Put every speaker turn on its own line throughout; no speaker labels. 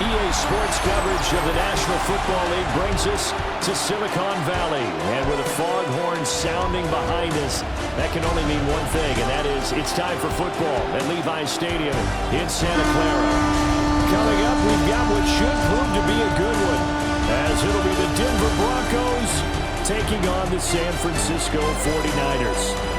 EA Sports coverage of the National Football League brings us to Silicon Valley. And with a foghorn sounding behind us, that can only mean one thing, and that is it's time for football at Levi Stadium in Santa Clara. Coming up, we've got what should prove to be a good one, as it'll be the Denver Broncos taking on the San Francisco 49ers.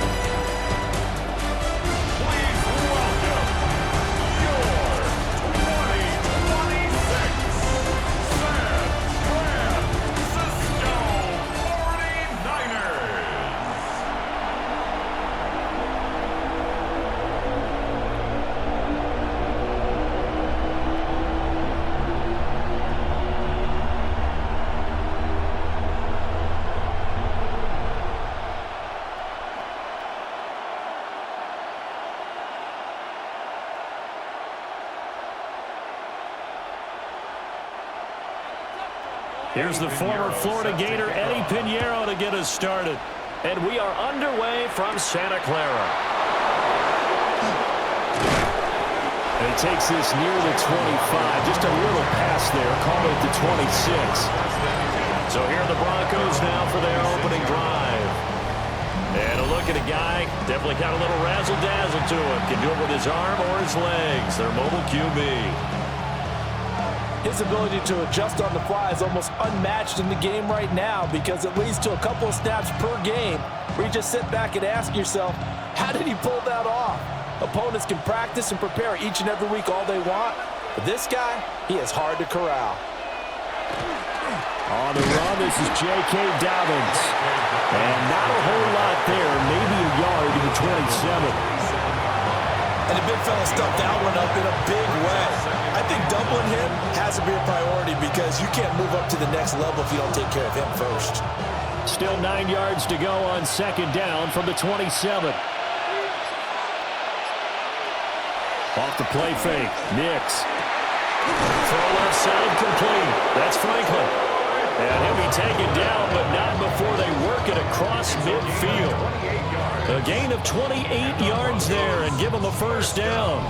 Here's the former Florida Gator, Eddie Pinheiro, to get us started. And we are underway from Santa Clara. And he takes this near the 25. Just a little pass there, call it the 26. So here are the Broncos now for their opening drive. And a look at a guy, definitely got a little razzle-dazzle to him. Can do it with his arm or his legs. Their mobile QB.
His ability to adjust on the fly is almost unmatched in the game right now because it leads to a couple of snaps per game where you just sit back and ask yourself, how did he pull that off? Opponents can practice and prepare each and every week all they want, but this guy, he is hard to corral.
On the run, this is J.K. Dobbins. And not a whole lot there, maybe a yard to the 27.
And the big fella stuffed that one up in a big way. I think doubling him has to be a priority because you can't move up to the next level if you don't take care of him first.
Still 9 yards to go on second down from the 27. Off the play fake, Nix. Throw left side complete. That's Franklin. And he'll be taken down, but not before they work it across midfield. A gain of 28 yards there and give him a first down.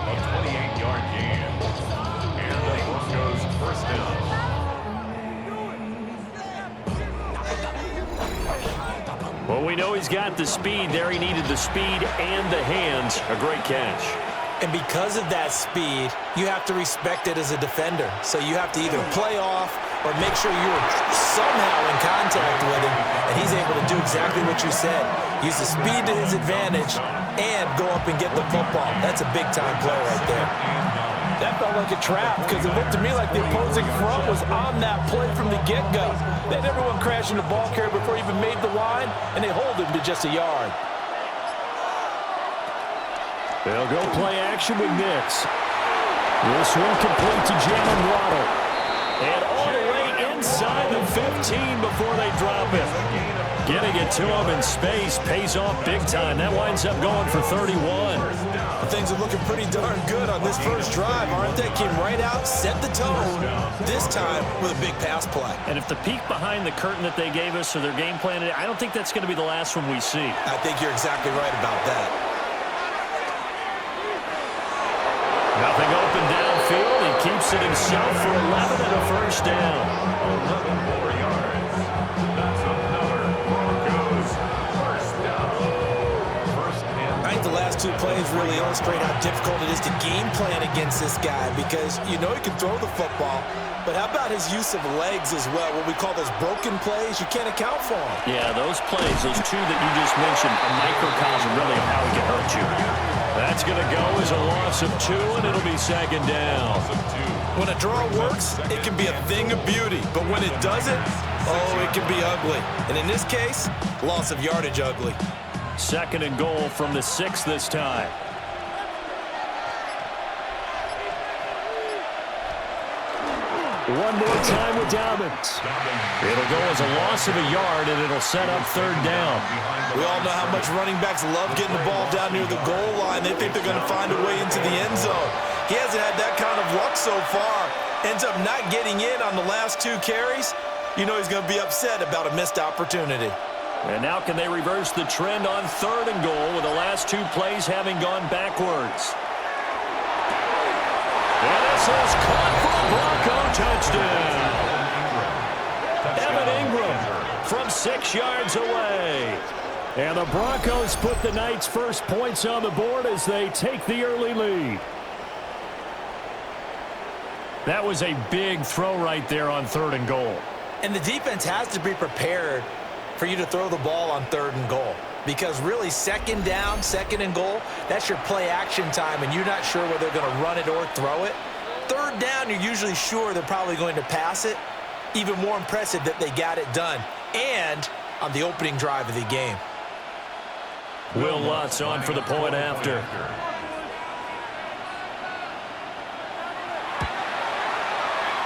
A 28-yard gain. And the Broncos first down.
Well, we know he's got the speed there. He needed the speed and the hands. A great catch.
And because of that speed, you have to respect it as a defender. So you have to either play off or make sure you're somehow in contact with him, and he's able to do exactly what you said. Use the speed to his advantage and go up and get the football. That's a big-time play right there. That felt like a trap because it looked to me like the opposing front was on that play from the get-go. They had everyone crashing the ball carrier before he even made the line, and they hold him to just a yard.
They'll go play action with Nix. This one complete to Jalen Waddle. And all the way inside the 15 before they drop it. Getting it to him in space pays off big time. That winds up going for 31.
Things are looking pretty darn good on this first drive, aren't they? Came right out, set the tone, this time with a big pass play.
And if the peek behind the curtain that they gave us or their game plan, I don't think that's going to be the last one we see.
I think you're exactly right about that.
Nothing open downfield. He keeps it himself for 11 and a first down.
11 more yards. That's another Broncos first down. First and
I think the last two plays really illustrate how difficult it is to game plan against this guy because you know he can throw the football, but how about his use of legs as well? What we call those broken plays, you can't account for them.
Yeah, those plays, those two that you just mentioned, a microcosm really of how he can hurt you. That's going to go as a loss of 2, and it'll be second down.
When a draw works, it can be a thing of beauty. But when it doesn't, oh, it can be ugly. And in this case, loss of yardage ugly.
Second and goal from the 6 this time. One more time with Dobbins. It'll go as a loss of a yard, and it'll set up third down.
We all know how much running backs love getting the ball down near the goal line. They think they're going to find a way into the end zone. He hasn't had that kind of luck so far. Ends up not getting in on the last 2 carries. You know he's going to be upset about a missed opportunity.
And now can they reverse the trend on third and goal with the last 2 plays having gone backwards? And it's is caught for a Bronco touchdown. Evan Ingram from 6 yards away. And the Broncos put the night's first points on the board as they take the early lead. That was a big throw right there on 3rd and goal.
And the defense has to be prepared for you to throw the ball on 3rd and goal. Because really, 2nd down, 2nd and goal, that's your play action time, and you're not sure whether they're going to run it or throw it. 3rd down, you're usually sure they're probably going to pass it. Even more impressive that they got it done. And on the opening drive of the game.
Will Lutz on for the point after.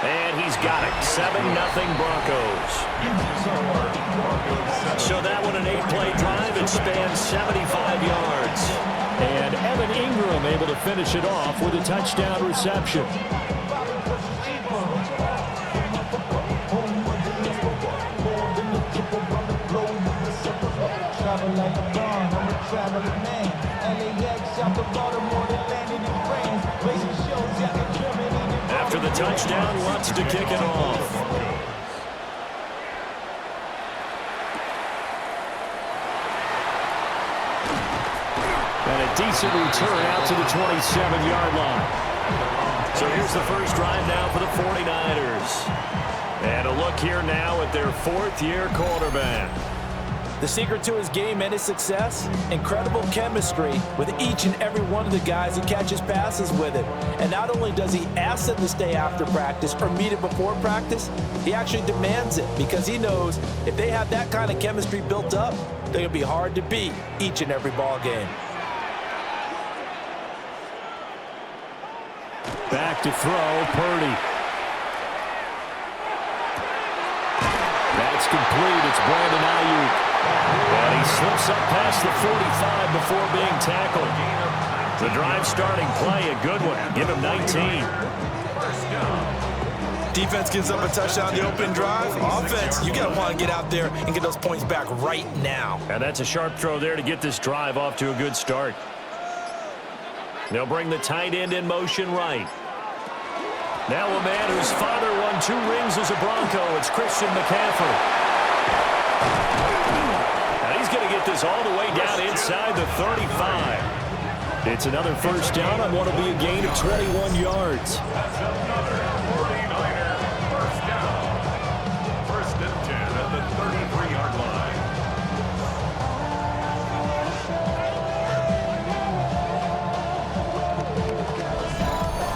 And he's got it. 7-0 Broncos. So that one an 8-play drive. It spans 75 yards. And Evan Ingram able to finish it off with a touchdown reception. After the touchdown, Lutz to kick it off. And a decent return out to the 27-yard line. So here's the first drive now for the 49ers. And a look here now at their 4th-year quarterback.
The secret to his game and his success, incredible chemistry with each and every one of the guys he catches passes with him. And not only does he ask them to stay after practice or meet it before practice, he actually demands it because he knows if they have that kind of chemistry built up, they're going to be hard to beat each and every ball game.
Back to throw, Purdy. That's complete. It's Brandon Ayuk. And he slips up past the 45 before being tackled. The drive starting play, a good one. Give him 19.
Defense gives up a touchdown on the open drive. Offense, you got to want to get out there and get those points back right now.
And that's a sharp throw there to get this drive off to a good start. They'll bring the tight end in motion right. Now a man whose father won 2 rings as a Bronco. It's Christian McCaffrey. Now he's going to get this all the way down inside the 35. It's another first down on what will be a gain of 21 yards.
That's another 49er first down. 1st and 10 at the 33-yard line.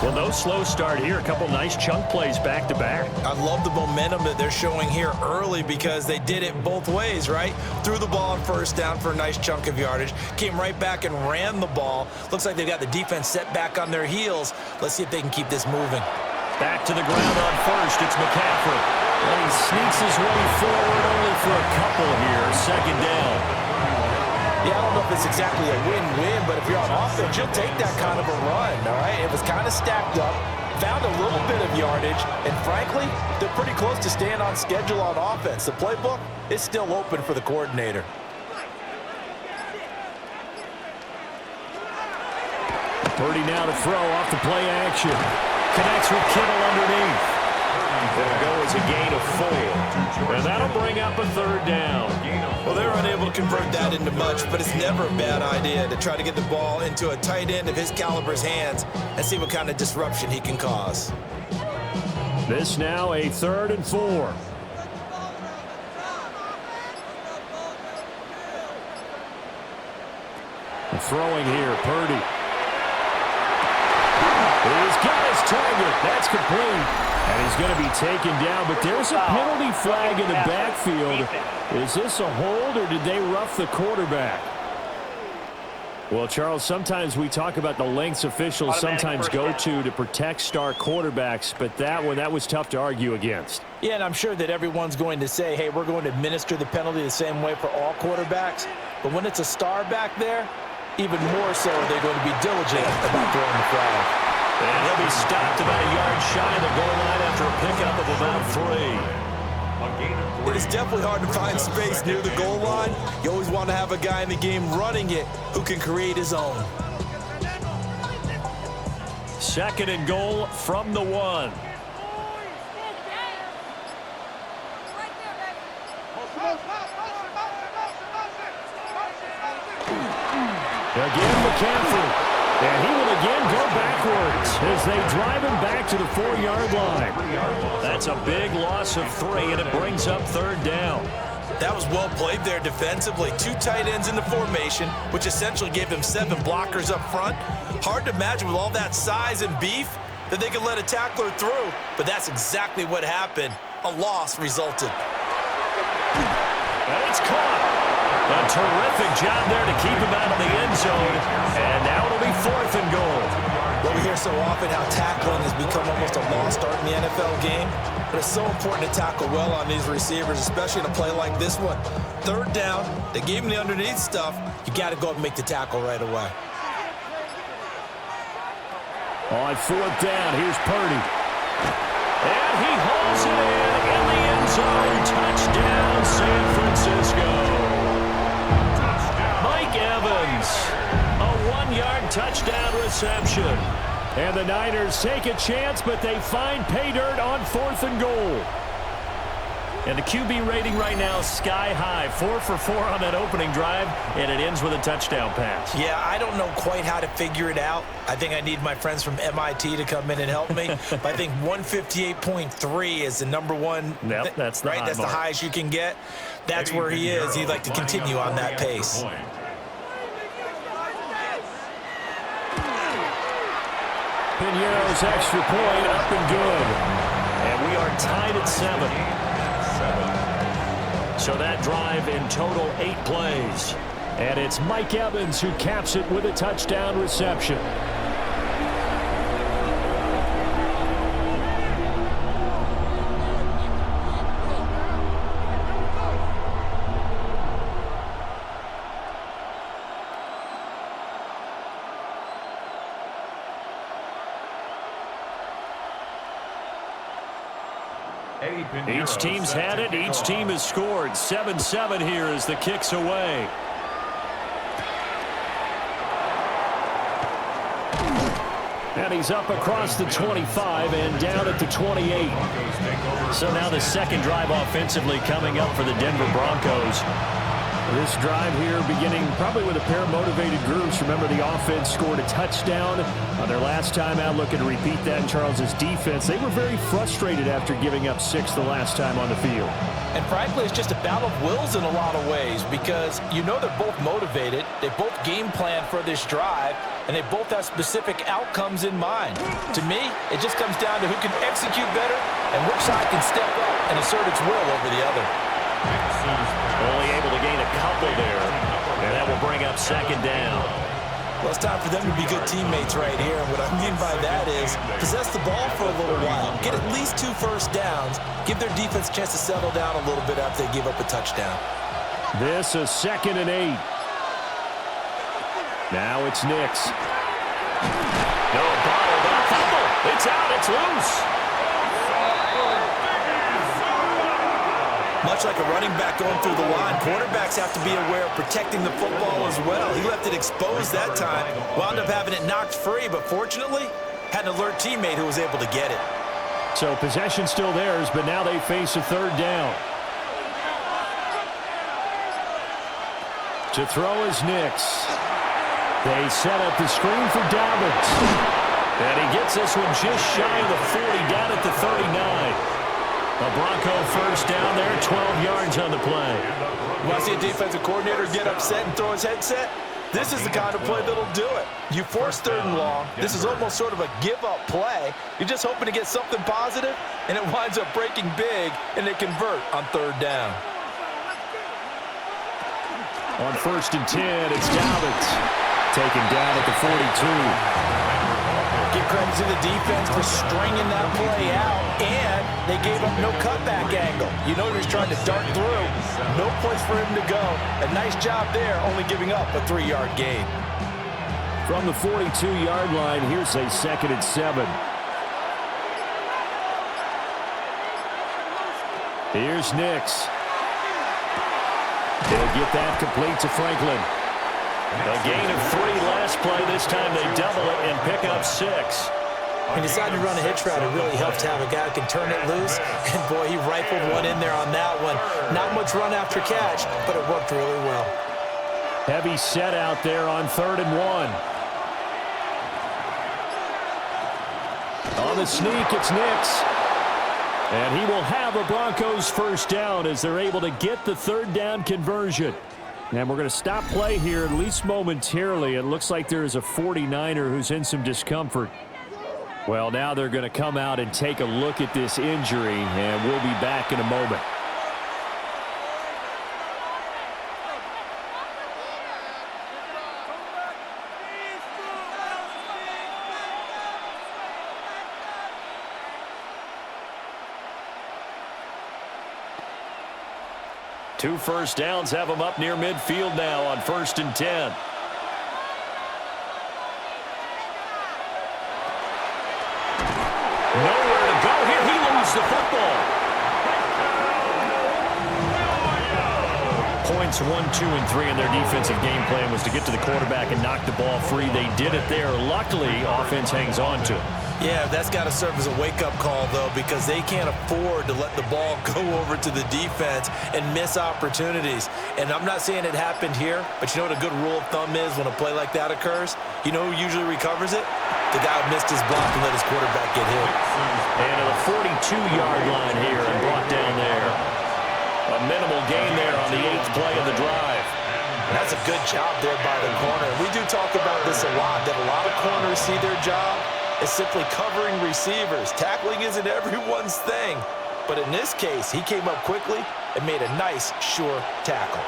Well, no slow start here. A couple nice chunk plays back-to-back.
I love the momentum that they're showing here early because they did it both ways, right? Threw the ball on 1st down for a nice chunk of yardage, came right back and ran the ball. Looks like they've got the defense set back on their heels. Let's see if they can keep this moving.
Back to the ground on 1st. It's McCaffrey. And he sneaks his way forward only for a couple here. 2nd down.
Yeah, I don't know if it's exactly a win-win, but if you're on offense, you'll take that kind of a run, all right? It was kind of stacked up, found a little bit of yardage, and frankly, they're pretty close to staying on schedule on offense. The playbook is still open for the coordinator.
Purdy now to throw off the play action. Connects with Kittle underneath. It'll go as a gain of 4. And that'll bring up a 3rd down.
Well, they were unable to convert that into much, but it's never a bad idea to try to get the ball into a tight end of his caliber's hands and see what kind of disruption he can cause.
This now a 3rd and 4. Throwing here, Purdy. He's got his target. That's complete. And he's going to be taken down, but there's a penalty flag in the backfield. Is this a hold, or did they rough the quarterback? Well, Charles, sometimes we talk about the lengths officials sometimes go to protect star quarterbacks, but that was tough to argue against.
Yeah, and I'm sure that everyone's going to say, hey, we're going to administer the penalty the same way for all quarterbacks. But when it's a star back there, even more so are they going to be diligent about throwing the flag.
And he'll be stopped about a yard shy of the goal line after a pickup of about 3.
It is definitely hard to find space near the goal line. You always want to have a guy in the game running it who can create his own.
Second and goal from the 1. Again, McCaffrey. And he will again go backwards as they drive him back to the 4-yard line. That's a big loss of 3, and it brings up third down.
That was well played there defensively. 2 tight ends in the formation, which essentially gave them 7 blockers up front. Hard to imagine with all that size and beef that they could let a tackler through, but that's exactly what happened. A loss resulted.
And it's caught. A terrific job there to keep him out of the end zone. And now it'll be 4th and goal.
Well, we hear so often how tackling has become almost a lost art in the NFL game. But it's so important to tackle well on these receivers, especially in a play like this one. Third down, they gave him the underneath stuff. You got to go up and make the tackle right away.
On 4th down, here's Purdy. And he hauls it in the end zone. Touchdown, San Francisco. Evans, a 1-yard touchdown reception. And the Niners take a chance, but they find pay dirt on 4th and goal. And the QB rating right now is sky high. 4 for 4 on that opening drive, and it ends with a touchdown pass.
Yeah, I don't know quite how to figure it out. I think I need my friends from MIT to come in and help me. But I think 158.3 is the number one.
Yep, that's the
right. That's
mark.
the highest you can get. That's where he is. He'd like to continue on that pace.
Pinero's extra point up and good. And we are tied at 7. So that drive in total 8 plays. And it's Mike Evans who caps it with a touchdown reception. Each team's had it. Each team has scored. 7-7 here as the kick's away. And he's up across the 25 and down at the 28. So now the second drive offensively coming up for the Denver Broncos. This drive here beginning probably with a pair of motivated groups. Remember, the offense scored a touchdown on their last time out. Looking to repeat that in Charles's defense. They were very frustrated after giving up 6 the last time on the field.
And frankly, it's just a battle of wills in a lot of ways because you know they're both motivated. They both game plan for this drive, and they both have specific outcomes in mind. To me, it just comes down to who can execute better and which side can step up and assert its will over the other.
Only able to gain a couple there, and that will bring up second down.
Well, it's time for them to be good teammates right here. And what I mean by that is possess the ball for a little while, get at least 2 first downs, give their defense a chance to settle down a little bit after they give up a touchdown.
This is 2nd and 8. Now it's Nix. No, bottled up. Fumble. It's out. It's loose.
Much like a running back going through the line, quarterbacks have to be aware of protecting the football as well. He left it exposed that time, wound up having it knocked free, but fortunately, had an alert teammate who was able to get it.
So possession still theirs, but now they face a third down. To throw is Nix. They set up the screen for Dobbins. And he gets this one just shy of the 40, down at the 39. A Bronco first down there, 12 yards on the play.
You want to see a defensive coordinator get upset and throw his headset? This is the kind of play that'll do it. You force 3rd and long. This is almost sort of a give-up play. You're just hoping to get something positive, and it winds up breaking big, and they convert on 3rd down.
On 1st and 10, it's Dobbins. Taken down at the 42.
Give credit to the defense for stringing that play out, and they gave up no cutback angle. You know he was trying to dart through. No place for him to go. A nice job there, only giving up a 3-yard gain.
From the 42-yard line, here's a 2nd and 7. Here's Nix. They'll get that complete to Franklin. A gain of 3 last play. This time they double it and pick up 6.
When you decide to run a hitch route, it really helps to have a guy who can turn it loose. And, boy, he rifled one in there on that one. Not much run after catch, but it worked really well.
Heavy set out there on 3rd and 1. On the sneak, it's Nix. And he will have a Broncos first down as they're able to get the 3rd down conversion. And we're going to stop play here, at least momentarily. It looks like there is a 49er who's in some discomfort. Well, now they're going to come out and take a look at this injury, and we'll be back in a moment. Two first downs have them up near midfield now on 1st and 10. Nowhere to go here. He loses the football. Points 1, 2, and 3 in their defensive game plan was to get to the quarterback and knock the ball free. They did it there. Luckily, offense hangs on to it.
Yeah, that's got to serve as a wake-up call, though, because they can't afford to let the ball go over to the defense and miss opportunities. And I'm not saying it happened here, but you know what a good rule of thumb is when a play like that occurs? You know who usually recovers it? The guy who missed his block and let his quarterback get hit.
And to the 42-yard line here and brought down there. A minimal gain there on the 8th play of the drive.
That's a good job there by the corner. We do talk about this a lot, that a lot of corners see their job is simply covering receivers. Tackling isn't everyone's thing. But in this case, he came up quickly and made a nice, sure tackle.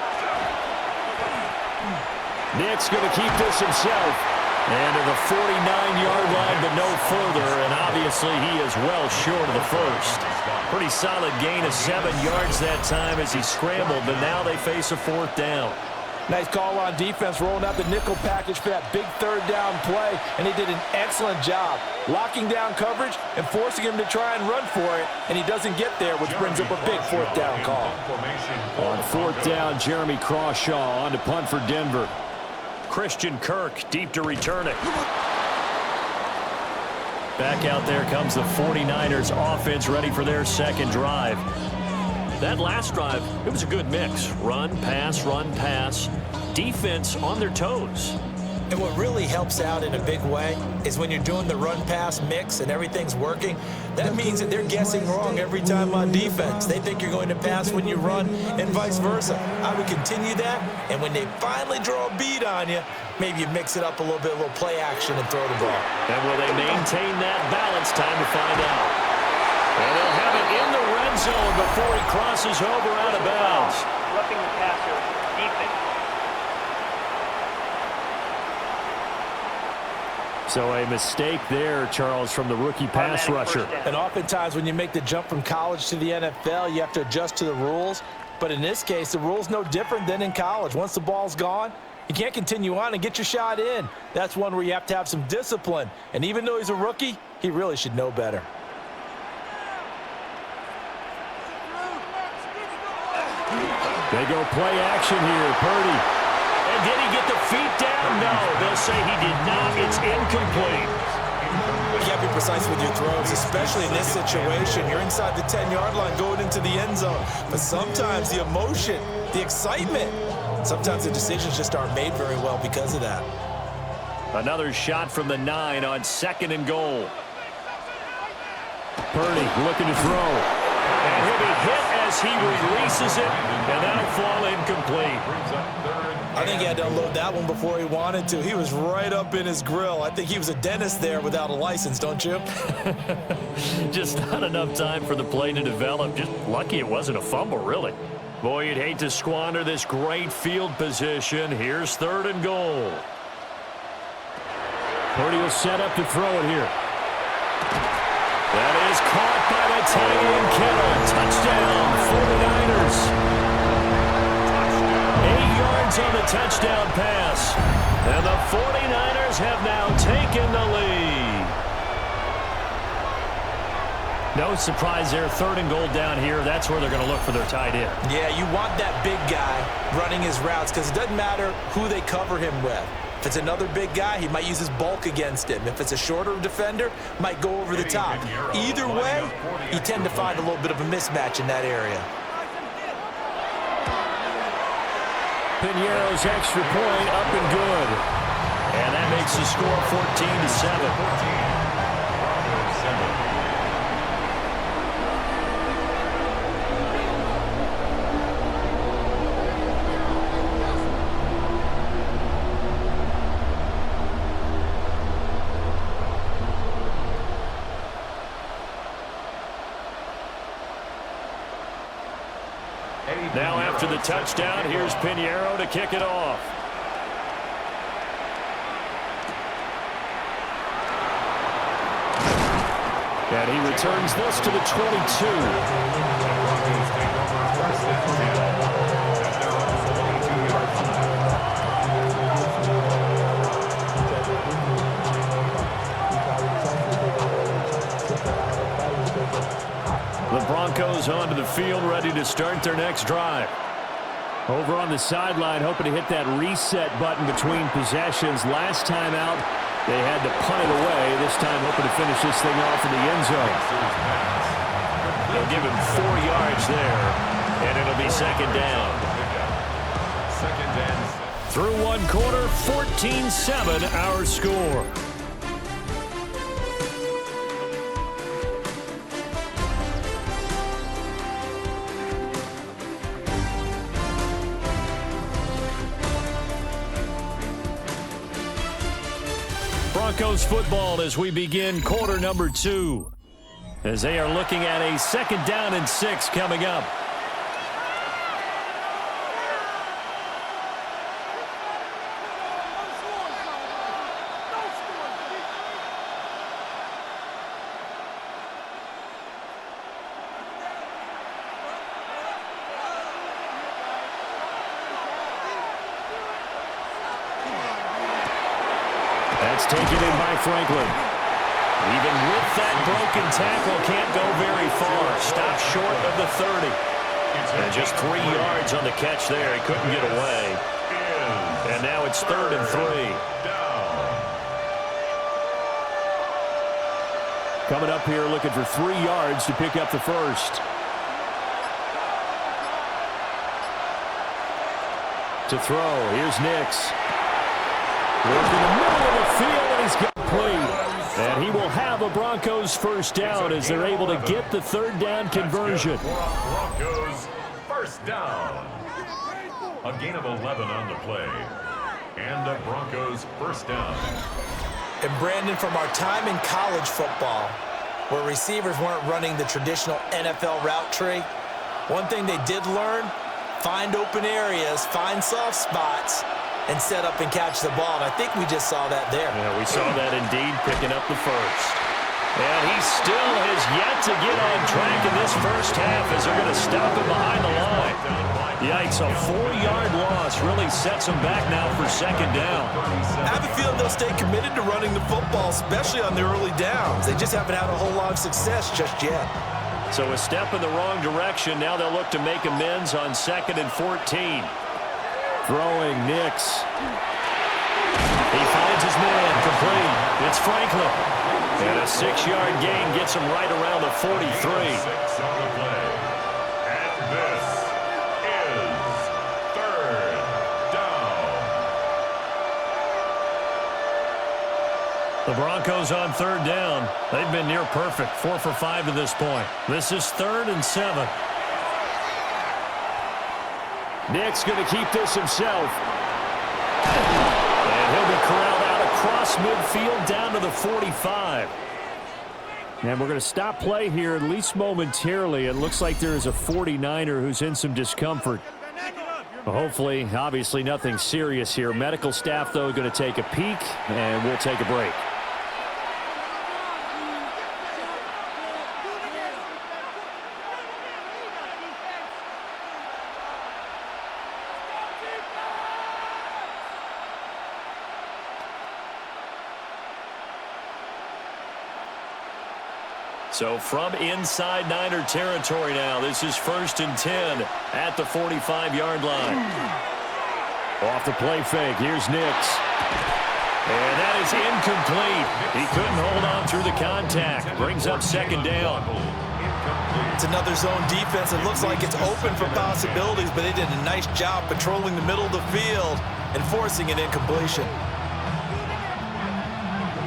Nick's going to keep this himself. And to the 49-yard line, but no further. And obviously, he is well short of the first. Pretty solid gain of 7 yards that time as he scrambled. But now they face a 4th down.
Nice call on defense, rolling out the nickel package for that big 3rd down play, and he did an excellent job locking down coverage and forcing him to try and run for it, and he doesn't get there, which brings up a big 4th down call.
On 4th down, Jeremy Crawshaw on to punt for Denver. Christian Kirk deep to return it. Back out there comes the 49ers offense ready for their 2nd drive. That last drive, it was a good mix. Run, pass, defense on their toes.
And what really helps out in a big way is when you're doing the run-pass mix and everything's working, that means that they're guessing wrong every time on defense. They think you're going to pass when you run and vice versa. I would continue that, and when they finally draw a bead on you, maybe you mix it up a little bit, a little play action and throw the ball.
And will they maintain that balance? Time to find out. And they'll have it in the red zone before he crosses over out of bounds.
Roughing the passer, defense.
So a mistake there, Charles, from the rookie pass rusher.
And oftentimes when you make the jump from college to the NFL, you have to adjust to the rules. But in this case, the rule's no different than in college. Once the ball's gone, you can't continue on and get your shot in. That's one where you have to have some discipline. And even though he's a rookie, he really should know better.
They go play action here. Purdy. And did he get the feet down? No, they'll say he did not. It's incomplete.
You got to be precise with your throws, especially in this situation. You're inside the 10-yard line going into the end zone. But sometimes the emotion, the excitement, sometimes the decisions just aren't made very well because of that.
Another shot from the 9 on 2nd and goal. Purdy looking to throw. And he'll be hit as he releases it, and that'll fall incomplete.
I think he had to unload that one before he wanted to. He was right up in his grill. I think he was a dentist there without a license, don't you?
Just not enough time for the play to develop. Just lucky it wasn't a fumble, really. Boy, you'd hate to squander this great field position. Here's 3rd and goal. Purdy will set up to throw it here. That is caught by the tight end, Kittle. Touchdown, 49ers. 8 yards on the touchdown pass. And the 49ers have now taken the lead. No surprise there. 3rd and goal down here. That's where they're going to look for their tight end.
Yeah, you want that big guy running his routes because it doesn't matter who they cover him with. If it's another big guy, he might use his bulk against him. If it's a shorter defender, might go over the top. Either way, you tend to find a little bit of a mismatch in that area.
Piñeiro's extra point up and good. And that makes the score 14-7. Now after the touchdown, here's Piñeiro to kick it off. And he returns this to the 22. The Broncos onto the field, ready to start their next drive. Over on the sideline, hoping to hit that reset button between possessions. Last time out, they had to punt it away. This time, hoping to finish this thing off in the end zone. They'll give him 4 yards there, and it'll be second down. Through one quarter, 14-7 our score. Broncos football as we begin quarter number 2. As they are looking at a 2nd down and 6 coming up. That's taken in by Franklin. Even with that broken tackle, can't go very far. Stopped short of the 30. And just 3 yards on the catch there. He couldn't get away. And now it's 3rd and 3. Coming up here looking for 3 yards to pick up the first. To throw, here's Nix. Working in the middle of the field, and he's complete. And he will have a Broncos first down as they're able to get the 3rd down conversion.
Broncos first down. A gain of 11 on the play. And the Broncos first down.
And Brandon, from our time in college football, where receivers weren't running the traditional NFL route tree, one thing they did learn, find open areas, find soft spots, and set up and catch the ball. And I think we just saw that there.
Yeah, we saw that indeed, picking up the first. And he still has yet to get on track in this first half as they're going to stop him behind the line. Yikes, a 4-yard loss really sets them back now for 2nd down.
I have a feeling they'll stay committed to running the football, especially on the early downs. They just haven't had a whole lot of success just yet.
So a step in the wrong direction. Now they'll look to make amends on 2nd and 14. Throwing, Nix. He finds his man, complete. It's Franklin. And a 6-yard gain gets him right around the 43.
And this is 3rd down.
The Broncos on 3rd down. They've been near perfect, 4 for 5 to this point. This is 3rd and 7. Nick's going to keep this himself. And he'll be corralled out across midfield down to the 45. And we're going to stop play here, at least momentarily. It looks like there is a 49er who's in some discomfort. Hopefully, obviously nothing serious here. Medical staff, though, going to take a peek, and we'll take a break. So from inside Niner territory now, this is 1st and 10 at the 45-yard line. Off the play fake, here's Nix. And that is incomplete. He couldn't hold on through the contact. Brings up second down.
It's another zone defense. It looks like it's open for possibilities, but they did a nice job patrolling the middle of the field and forcing an incompletion.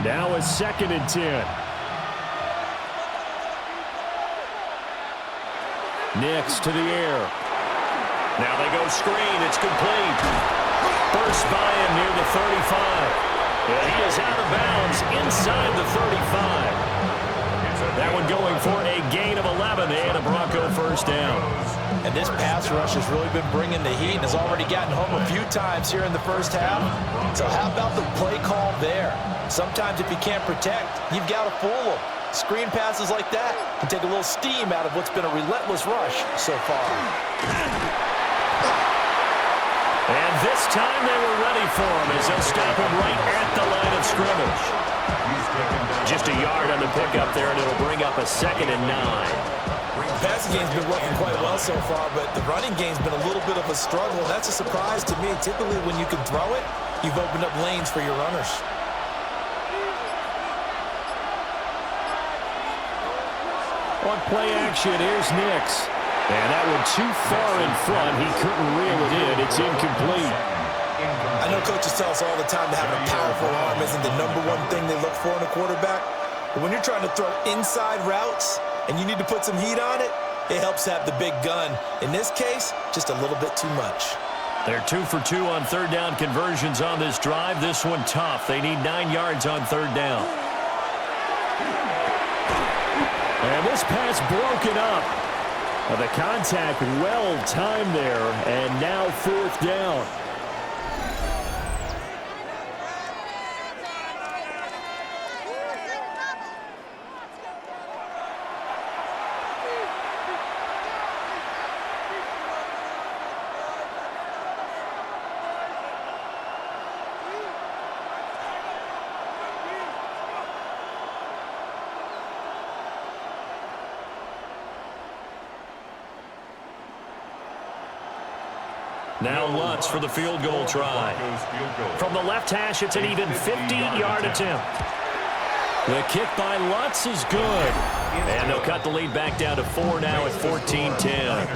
Now a 2nd and 10. Nix to the air. Now they go screen. It's complete. Burst by him near the 35. And he is out of bounds inside the 35. That one going for a gain of 11 and a Bronco first down.
And this pass rush has really been bringing the heat and has already gotten home a few times here in the first half. So how about the play call there? Sometimes if you can't protect, you've got to fool them. Screen passes like that can take a little steam out of what's been a relentless rush so far.
And this time they were ready for him as they'll stop him right at the line of scrimmage. Just a yard on the pickup there, and it'll bring up a 2nd and 9.
The passing game's been working quite well so far, but the running game's been a little bit of a struggle. That's a surprise to me. Typically, when you can throw it, you've opened up lanes for your runners.
On play action, here's Nix. And that one too far in front. He couldn't reel it in. It's incomplete.
I know coaches tell us all the time that having a powerful arm isn't the #1 thing they look for in a quarterback. But when you're trying to throw inside routes and you need to put some heat on it, it helps to have the big gun. In this case, just a little bit too much.
They're 2 for 2 on third down conversions on this drive. This one tough. They need 9 yards on third down. And this pass broken up. The contact well timed there, and now 4th down. Now Lutz for the field goal try. From the left hash, it's an even 50-yard attempt. The kick by Lutz is good. And they'll cut the lead back down to 4 now at 14-10.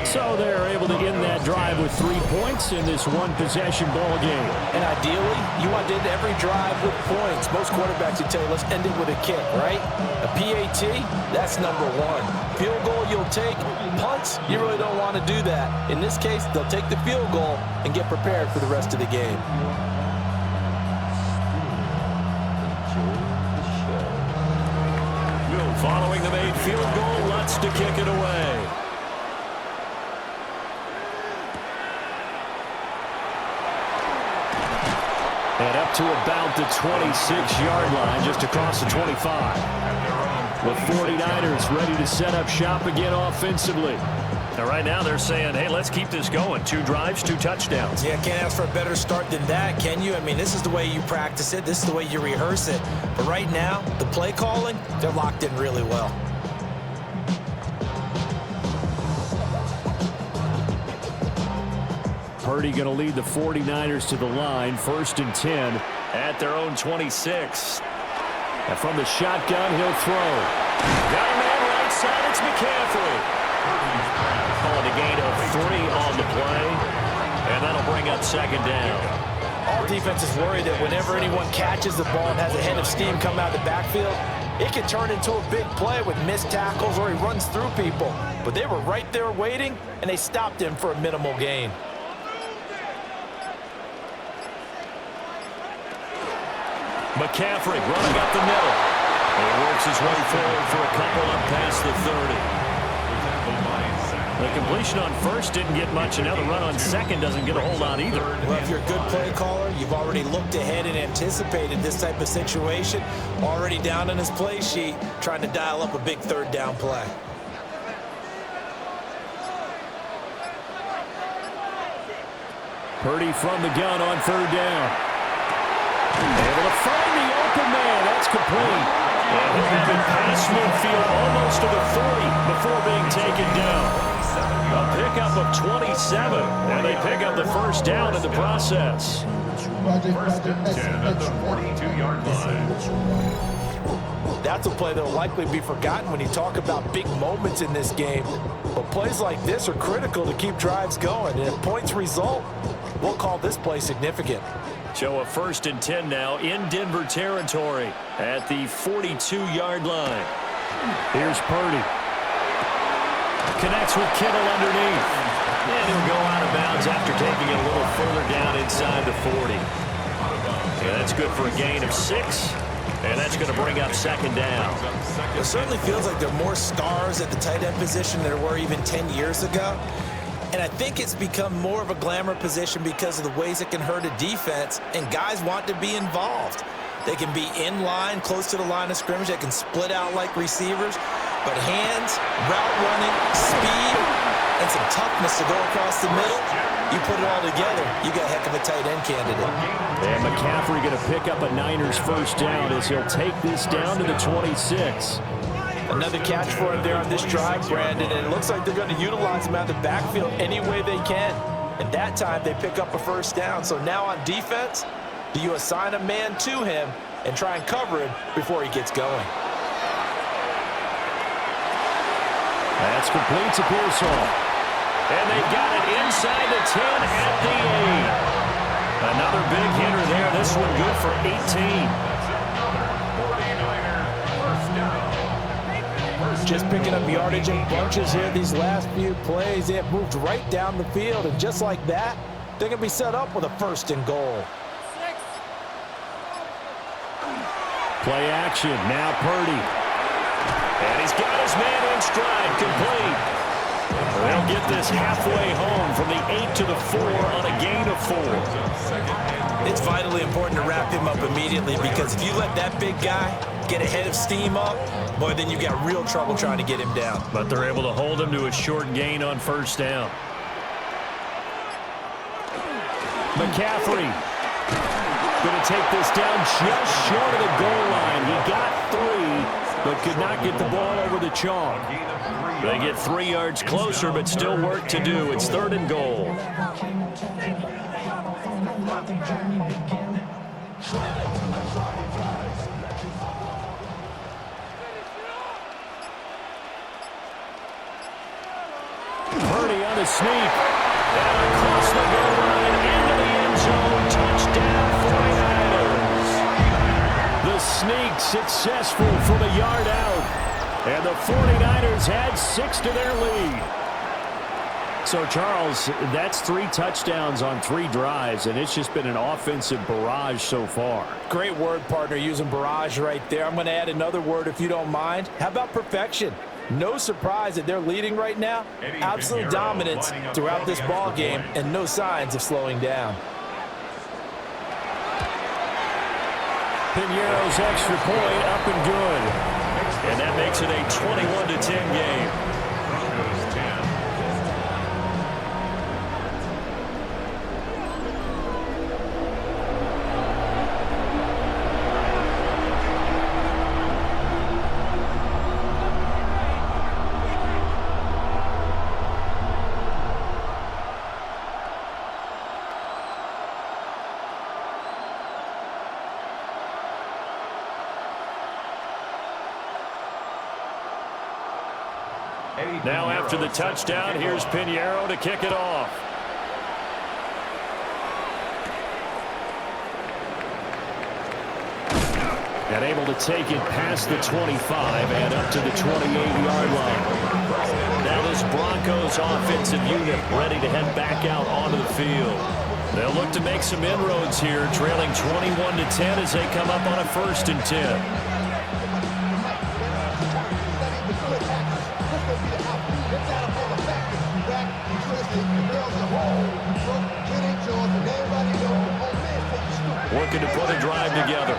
So they're able to end that drive with 3 points in this one-possession ball game.
And ideally, you want to end every drive with points. Most quarterbacks would tell you, let's end it with a kick, right? A PAT, that's #1. Field goal you'll take. Punts, you really don't want to do that. In this case, they'll take the field goal and get prepared for the rest of the game.
Following the made field goal, Lutz to kick it away. And up to about the 26-yard line, just across the 25. The 49ers ready to set up shop again offensively. Now, right now they're saying, hey, let's keep this going. 2 drives, 2 touchdowns.
Yeah, can't ask for a better start than that, can you? I mean, this is the way you practice it. This is the way you rehearse it. But right now, the play calling, they're locked in really well.
Purdy going to lead the 49ers to the line. 1st and 10 at their own 26. And from the shotgun, he'll throw. Got a man right side. It's McCaffrey. Calling a gain of 3 on the play. And that'll bring up 2nd down.
All defenses worry that whenever anyone catches the ball and has a head of steam come out of the backfield, it can turn into a big play with missed tackles or he runs through people. But they were right there waiting, and they stopped him for a minimal gain.
McCaffrey running up the middle. And he works his way forward for a couple up past the 30. The completion on 1st didn't get much. Another run on 2nd doesn't get a whole lot either.
Well, if you're a good play caller, you've already looked ahead and anticipated this type of situation. Already down on his play sheet, trying to dial up a big 3rd down play.
Purdy from the gun on 3rd down. Able to find the open man. That's complete. And he'll have it past midfield almost to the 40 before being taken down. A pickup of 27, and they pick up the first down in the process.
First and 10 at the 42-yard line.
That's a play that will likely be forgotten when you talk about big moments in this game. But plays like this are critical to keep drives going. And if points result, we'll call this play significant.
So a first and 10 now in Denver territory at the 42-yard line. Here's Purdy. Connects with Kittle underneath. And he'll go out of bounds after taking it a little further down inside the 40. So that's good for a gain of 6. And that's going to bring up second down.
It certainly feels like there are more stars at the tight end position than there were even 10 years ago. And I think it's become more of a glamour position because of the ways it can hurt a defense, and guys want to be involved. They can be in line, close to the line of scrimmage. They can split out like receivers. But hands, route running, speed, and some toughness to go across the middle, you put it all together, you got a heck of a tight end candidate.
And McCaffrey going to pick up a Niners first down as he'll take this down to the 26.
Another catch for him there on this drive, Brandon, and it looks like they're going to utilize him out of the backfield any way they can. And that time they pick up a first down. So now on defense, do you assign a man to him and try and cover him before he gets going?
That's complete to Pearsall. And they've got it inside the 10 at the 8. Another big hitter there. This one good for 18.
Just picking up yardage in bunches here these last few plays. They have moved right down the field, and just like that, they're going to be set up with a first and goal.
Play action. Now Purdy. And he's got his man in stride. Complete. They'll get this halfway home from the 8 to the 4 on a gain of 4.
It's vitally important to wrap him up immediately, because if you let that big guy get ahead of steam up, boy, then you got real trouble trying to get him down.
But they're able to hold him to a short gain on first down. McCaffrey going to take this down just short of the goal line. He got 3, but could not get the ball over the chalk. They get 3 yards closer, but still work to do. It's 3rd and goal. Purdy on the sneak. And across the goal line into the end zone. Touchdown 49ers. The sneak successful from a yard out. And the 49ers had 6 to their lead. So, Charles, that's 3 touchdowns on 3 drives, and it's just been an offensive barrage so far.
Great word, partner, using barrage right there. I'm going to add another word if you don't mind. How about perfection? No surprise that they're leading right now. Absolute dominance throughout this ball game, and no signs of slowing down.
Piñeiro's extra point up and good. And that makes it a 21-10 game.
Broncos 10.
Now after the touchdown, here's Piñeiro to kick it off. And able to take it past the 25 and up to the 28-yard line. Now this Broncos offensive unit ready to head back out onto the field. They'll look to make some inroads here, trailing 21-10 as they come up on a 1st and 10. Working to put a drive together.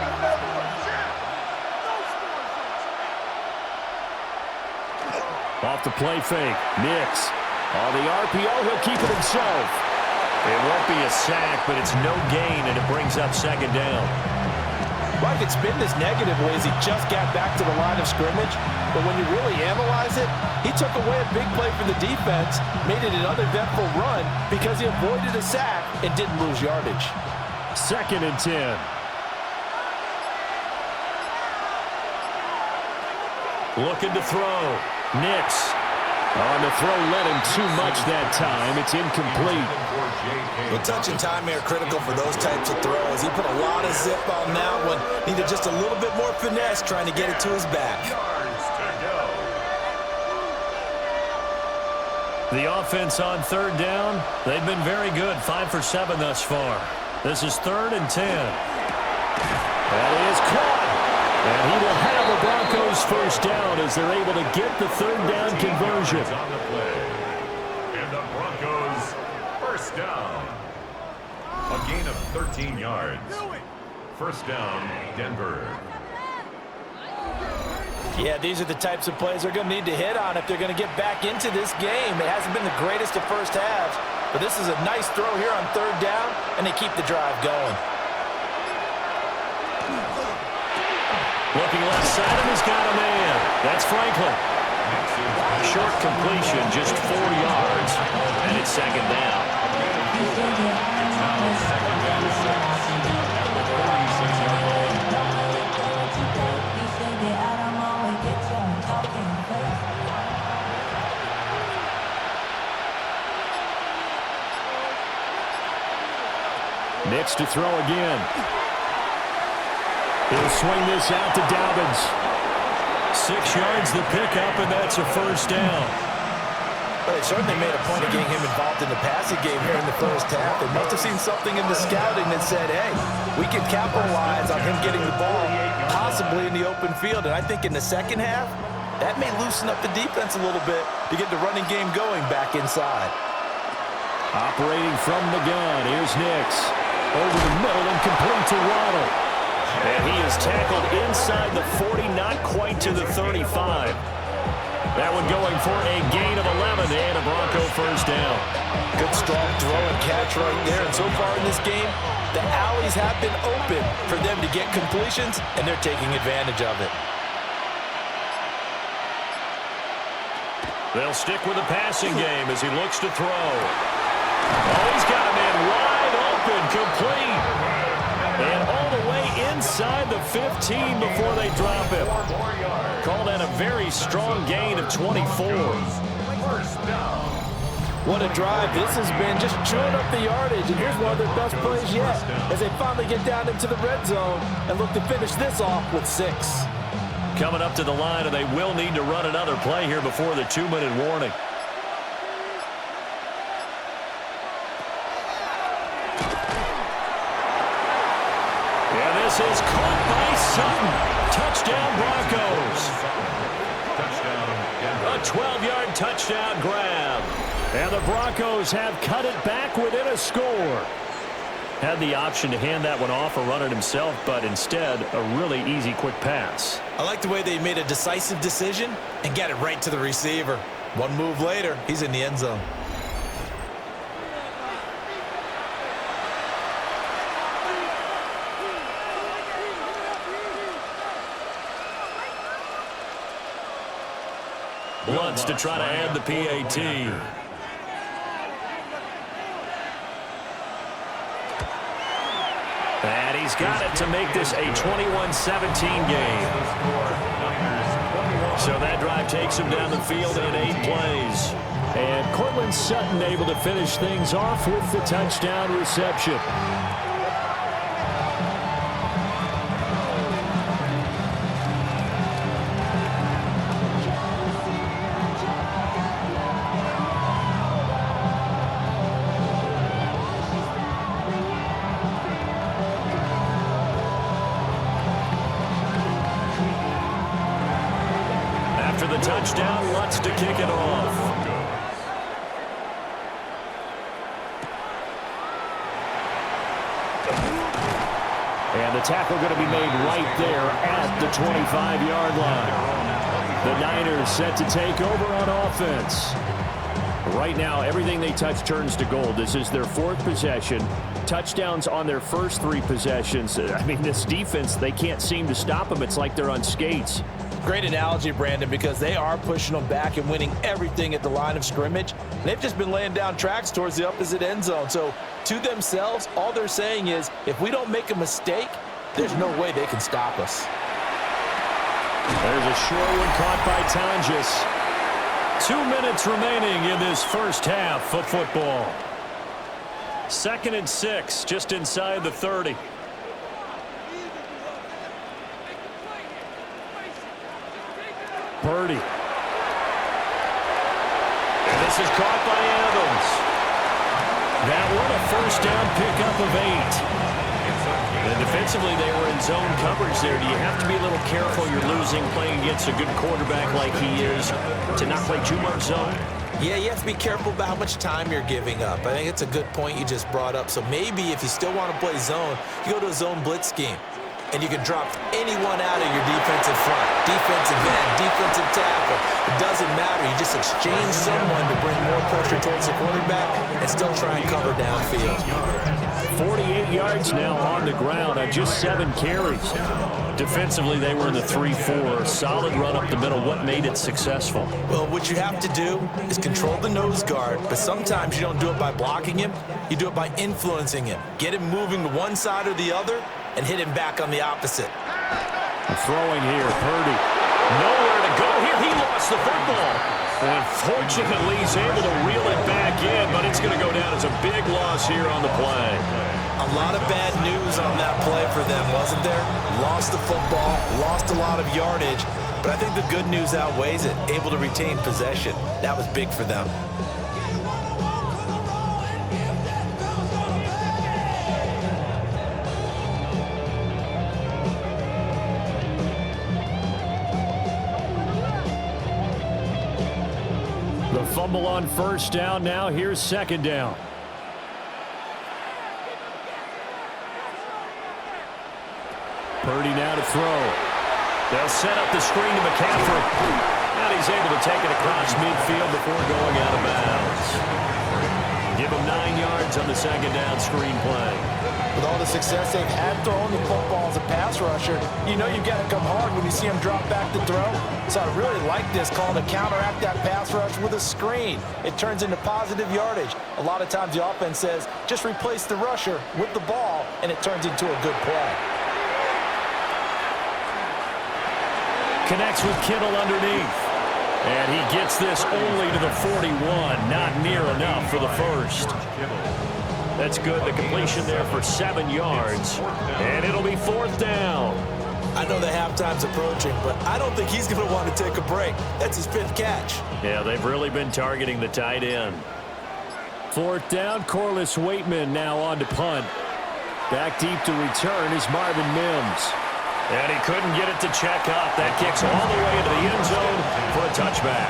Off the play fake. Nix. On the RPO, he'll keep it himself. It won't be a sack, but it's no gain, and it brings up 2nd down.
Well, I could spin this negatively as he just got back to the line of scrimmage. But when you really analyze it, he took away a big play for the defense, made it an uneventful run because he avoided a sack and didn't lose yardage.
2nd and 10. Looking to throw. Nix. On the throw, led him too much that time. It's incomplete.
The touch and time are critical for those types of throws. He put a lot of zip on that one. Needed just a little bit more finesse trying to get it to his back.
The offense on 3rd down, they've been very good. 5 for 7 thus far. This is 3rd and 10. That is caught. And he will have the Broncos first down as they're able to get the 3rd down conversion.
On the play. And the Broncos first down. A gain of 13 yards. First down, Denver.
Yeah, these are the types of plays they're going to need to hit on if they're going to get back into this game. It hasn't been the greatest of first halves, but this is a nice throw here on 3rd down, and they keep the drive going.
Looking left side, and he's got a man. That's Franklin. Short completion, just 4 yards, and it's 2nd down. Nix to throw again. He'll swing this out to Dobbins. 6 yards the pickup, and that's a first down.
Well, they certainly made a point of getting him involved in the passing game here in the first half. They must have seen something in the scouting that said, hey, we can capitalize on him getting the ball, possibly in the open field. And I think in the second half, that may loosen up the defense a little bit to get the running game going back inside.
Operating from the gun, here's Nix. Over the middle and complete to Waddle. And he is tackled inside the 40, not quite to the 35. That one going for a gain of 11 and a Bronco first down.
Good strong throw and catch right there. And so far in this game, the alleys have been open for them to get completions, and they're taking advantage of it.
They'll stick with the passing game as he looks to throw. Oh, he's got a man wide open, complete. And all the way inside the 15 before they drop him. Call that a very strong gain of 24.
What a drive this has been, just chewing up the yardage. And here's one of their best plays yet as they finally get down into the red zone and look to finish this off with 6.
Coming up to the line, and they will need to run another play here before the 2-minute warning. This is caught by Sutton. Touchdown, Broncos. A 12-yard touchdown grab. And the Broncos have cut it back within a score. Had the option to hand that one off or run it himself, but instead, a really easy, quick pass.
I like the way they made a decisive decision and got it right to the receiver. One move later, he's in the end zone.
Bloods to try to add the PAT. And he's got it to make this a 21-17 game. So that drive takes him down the field in 8 plays. And Cortland Sutton able to finish things off with the touchdown reception. Touchdown, Lutz to kick it off. And the tackle going to be made right there at the 25-yard line. The Niners set to take over on offense. Right now, everything they touch turns to gold. This is their 4th possession. Touchdowns on their first 3 possessions. I mean, this defense, they can't seem to stop them. It's like they're on skates.
Great analogy, Brandon, because they are pushing them back and winning everything at the line of scrimmage. They've just been laying down tracks towards the opposite end zone. So to themselves, all they're saying is, if we don't make a mistake, there's no way they can stop us.
There's a short one caught by Tonjes. 2 minutes remaining in this first half of football. 2nd and 6, just inside the 30. Purdy. And this is caught by Adams. That one a first down pickup of 8. And defensively, they were in zone coverage there. Do you have to be a little careful? You're losing playing against a good quarterback like he is to not play too much zone?
Yeah, you have to be careful about how much time you're giving up. I think it's a good point you just brought up. So maybe if you still want to play zone, you go to a zone blitz scheme. And you can drop anyone out of your defensive front, defensive end, defensive tackle. It doesn't matter. You just exchange someone to bring more pressure towards the quarterback and still try and cover downfield.
48 yards now on the ground on just 7 carries. Defensively, they were in the 3-4. Solid run up the middle. What made it successful?
Well, what you have to do is control the nose guard, but sometimes you don't do it by blocking him. You do it by influencing him. Get him moving to one side or the other and hit him back on the opposite.
Throwing here, Purdy. Nowhere to go here. He lost the football. And fortunately, he's able to reel it back in, but it's going to go down as a big loss here on the play.
A lot of bad news on that play for them, wasn't there? Lost the football, lost a lot of yardage, but I think the good news outweighs it. Able to retain possession. That was big for them.
The fumble on first down. Now here's 2nd down. Purdy now to throw. They'll set up the screen to McCaffrey. And he's able to take it across midfield before going out of bounds. Give him 9 yards on the 2nd down screen play.
With all the success they've had throwing the football as a pass rusher, you know you've got to come hard when you see him drop back to throw. So I really like this call to counteract that pass rush with a screen. It turns into positive yardage. A lot of times the offense says, just replace the rusher with the ball, and it turns into a good play.
Connects with Kittle underneath. And he gets this only to the 41. Not near enough for the first. That's good. The completion there for 7 yards. And it'll be 4th down.
I know the halftime's approaching, but I don't think he's going to want to take a break. That's his 5th catch.
Yeah, they've really been targeting the tight end. 4th down, Corliss Waitman now on to punt. Back deep to return is Marvin Mims. And he couldn't get it to check up. That kicks all the way into the end zone for a touchback.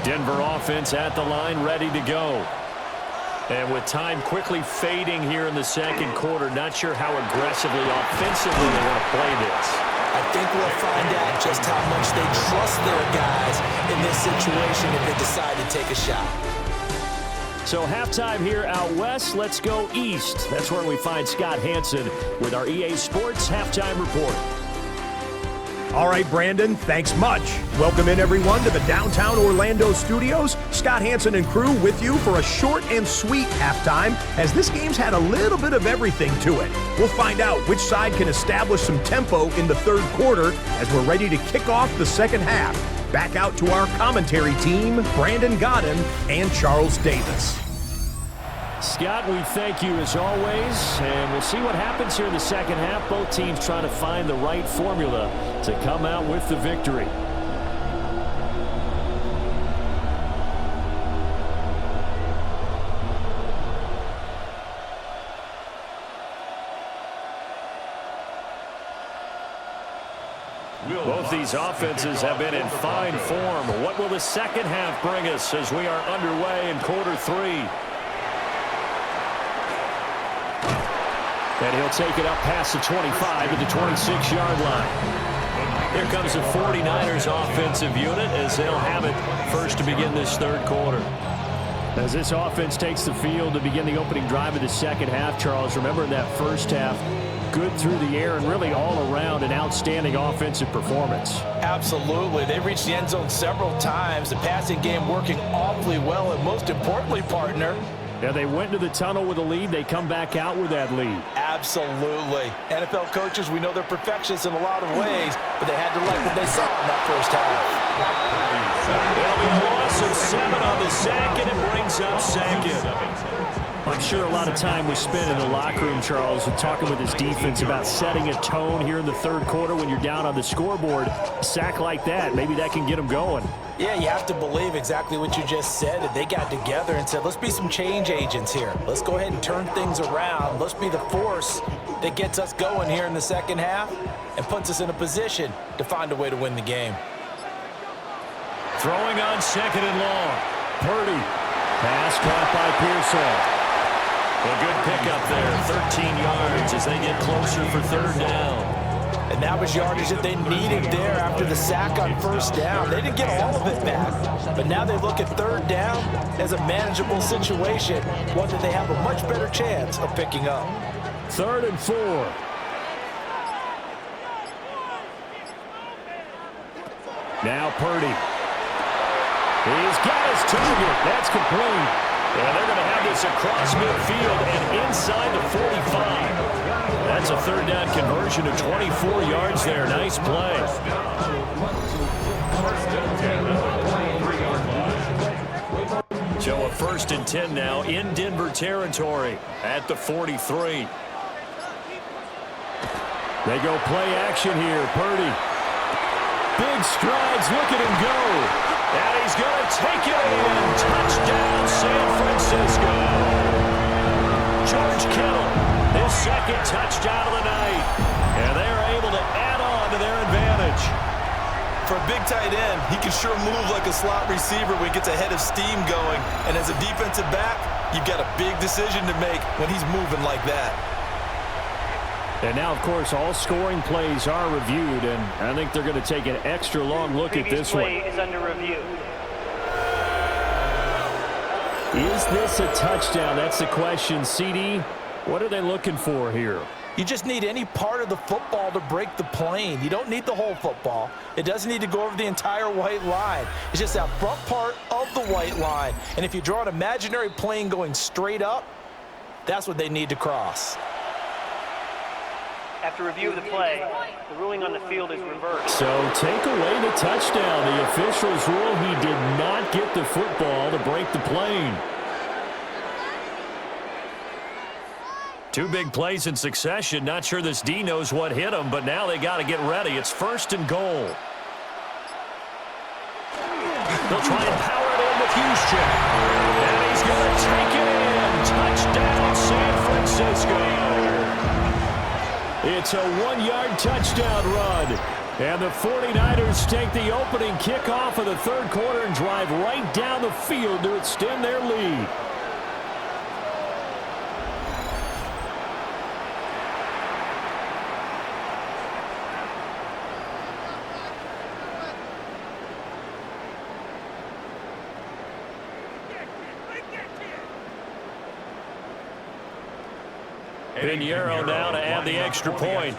Denver offense at the line, ready to go. And with time quickly fading here in the 2nd quarter, not sure how aggressively, offensively they want to play this.
I think we'll find out just how much they trust their guys in this situation if they decide to take a shot.
So halftime here out west. Let's go east. That's where we find Scott Hanson with our EA Sports Halftime Report.
All right, Brandon, thanks much. Welcome in, everyone, to the downtown Orlando studios. Scott Hanson and crew with you for a short and sweet halftime, as this game's had a little bit of everything to it. We'll find out which side can establish some tempo in the 3rd quarter as we're ready to kick off the 2nd half. Back out to our commentary team, Brandon Gaudin and Charles Davis.
Scott, we thank you as always, and we'll see what happens here in the 2nd half. Both teams trying to find the right formula to come out with the victory. Both these offenses have been in fine form. What will the 2nd half bring us as we are underway in quarter 3? And he'll take it up past the 25 to the 26-yard line. Here comes the 49ers offensive unit as they'll have it first to begin this third quarter. As this offense takes the field to begin the opening drive of the second half, Charles, remember in that first half, good through the air and really all around an outstanding offensive performance.
Absolutely. They reached the end zone several times. The passing game working awfully well, and most importantly, partner,
yeah, they went to the tunnel with a lead. They come back out with that lead.
Absolutely. NFL coaches, we know they're perfectionists in a lot of ways, but they had to like what they saw in that first half.
It'll be a loss of 7 on the sack, and it brings up second. I'm sure a lot of time was spent in the locker room, Charles, and talking with his defense about setting a tone here in the third quarter when you're down on the scoreboard. A sack like that, maybe that can get them going.
Yeah, you have to believe exactly what you just said. That they got together and said, let's be some change agents here. Let's go ahead and turn things around. Let's be the force that gets us going here in the second half and puts us in a position to find a way to win the game.
Throwing on second and long. Purdy. Pass caught by Pearsall. A good pickup there, 13 yards as they get closer for third down.
And that was yardage that they needed there after the sack on first down. They didn't get all of it back, but now they look at third down as a manageable situation, one that they have a much better chance of picking up.
3rd and 4. Now Purdy. He's got his target. That's complete. And they're going to have this across midfield and inside the 45. That's a third down conversion of 24 yards there. Nice play. So a 1st and 10 now in Denver territory at the 43. They go play action here. Purdy. Big strides. Look at him go. And he's going to take it in. Touchdown, San Francisco. George Kittle, his 2nd touchdown of the night. And they are able to add on to their advantage.
For a big tight end, he can sure move like a slot receiver when he gets a head of steam going. And as a defensive back, you've got a big decision to make when he's moving like that.
And now, of course, all scoring plays are reviewed, and I think they're going to take an extra long look at this one.
Play is under review.
Is this a touchdown? That's the question. CD, what are they looking for here?
You just need any part of the football to break the plane. You don't need the whole football. It doesn't need to go over the entire white line. It's just that front part of the white line. And if you draw an imaginary plane going straight up, that's what they need to cross.
After review of the play, the ruling on the field is reversed.
So take away the touchdown. The officials rule he did not get the football to break the plane. 2 big plays in succession. Not sure this D knows what hit him, but now they got to get ready. It's 1st and goal. They'll try and power it in with Houston. And he's going to take it in. Touchdown, San Francisco. It's a 1-yard touchdown run. And the 49ers take the opening kickoff of the third quarter and drive right down the field to extend their lead. Pinheiro now to add the extra point.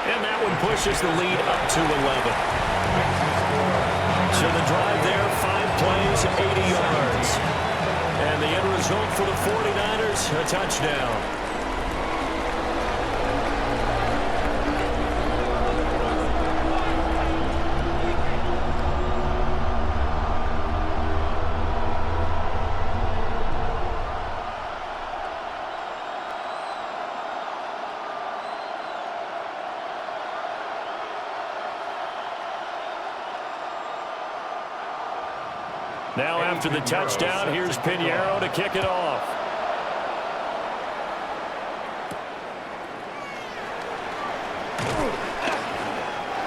And that one pushes the lead up to 11. So the drive there, 5 plays, 80 yards. And the end result for the 49ers, a touchdown. Now after the touchdown, here's Pinheiro to kick it off.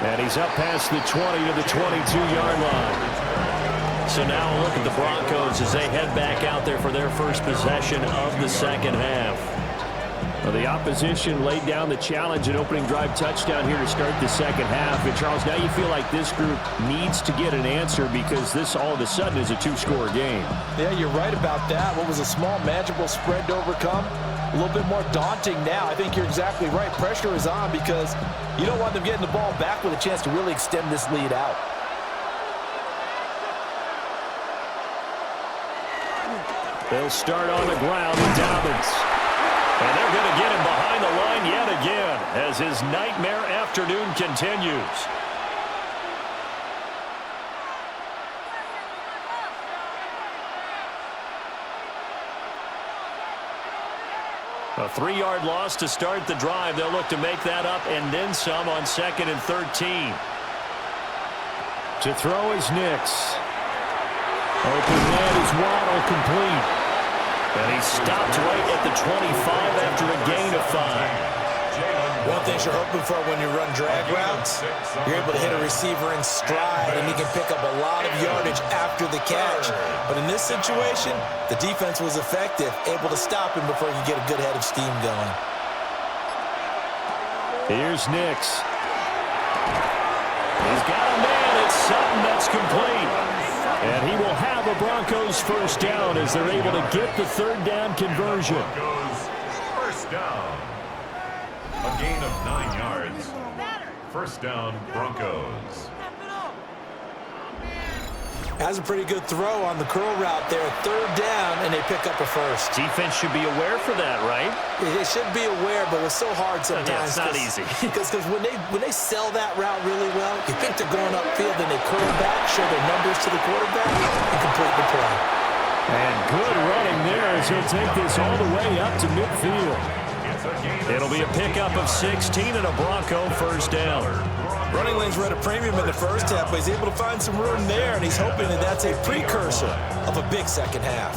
And he's up past the 20 to the 22-yard line. So now a look at the Broncos as they head back out there for their first possession of the second half. Well, the opposition laid down the challenge and opening drive touchdown here to start the second half. And, Charles, now you feel like this group needs to get an answer because this all of a sudden is a two-score game.
Yeah, you're right about that. What was a small, manageable spread to overcome? A little bit more daunting now. I think you're exactly right. Pressure is on because you don't want them getting the ball back with a chance to really extend this lead out.
They'll start on the ground with Dobbins. And they're going to get him behind the line yet again as his nightmare afternoon continues. A 3-yard loss to start the drive. They'll look to make that up and then some on 2nd and 13. To throw is Nix. Open man is Waddle complete. And he stopped right at the 25 after a gain of 5.
One thing you're hoping for when you run drag routes, you're able to hit a receiver in stride, and he can pick up a lot of yardage after the catch. But in this situation, the defense was effective, able to stop him before he could get a good head of steam going.
Here's Nix. He's got a man. It's Sutton that's complete. And he will have a Broncos first down as they're able to get the third down conversion.
Broncos first down. A gain of 9 yards. First down, Broncos.
Has a pretty good throw on the curl route there. Third down, and they pick up a first.
Defense should be aware for that, right?
They should be aware, but it's so hard sometimes.
Yeah, it's not easy.
Because when they sell that route really well, you think they're going upfield, and they curl back, show their numbers to the quarterback, and complete the play.
And good running there as he'll take this all the way up to midfield. It'll be a pickup of 16 and a Bronco first down.
Running lanes were at a premium in the first half, but he's able to find some room there, and he's hoping that that's a precursor of a big second half.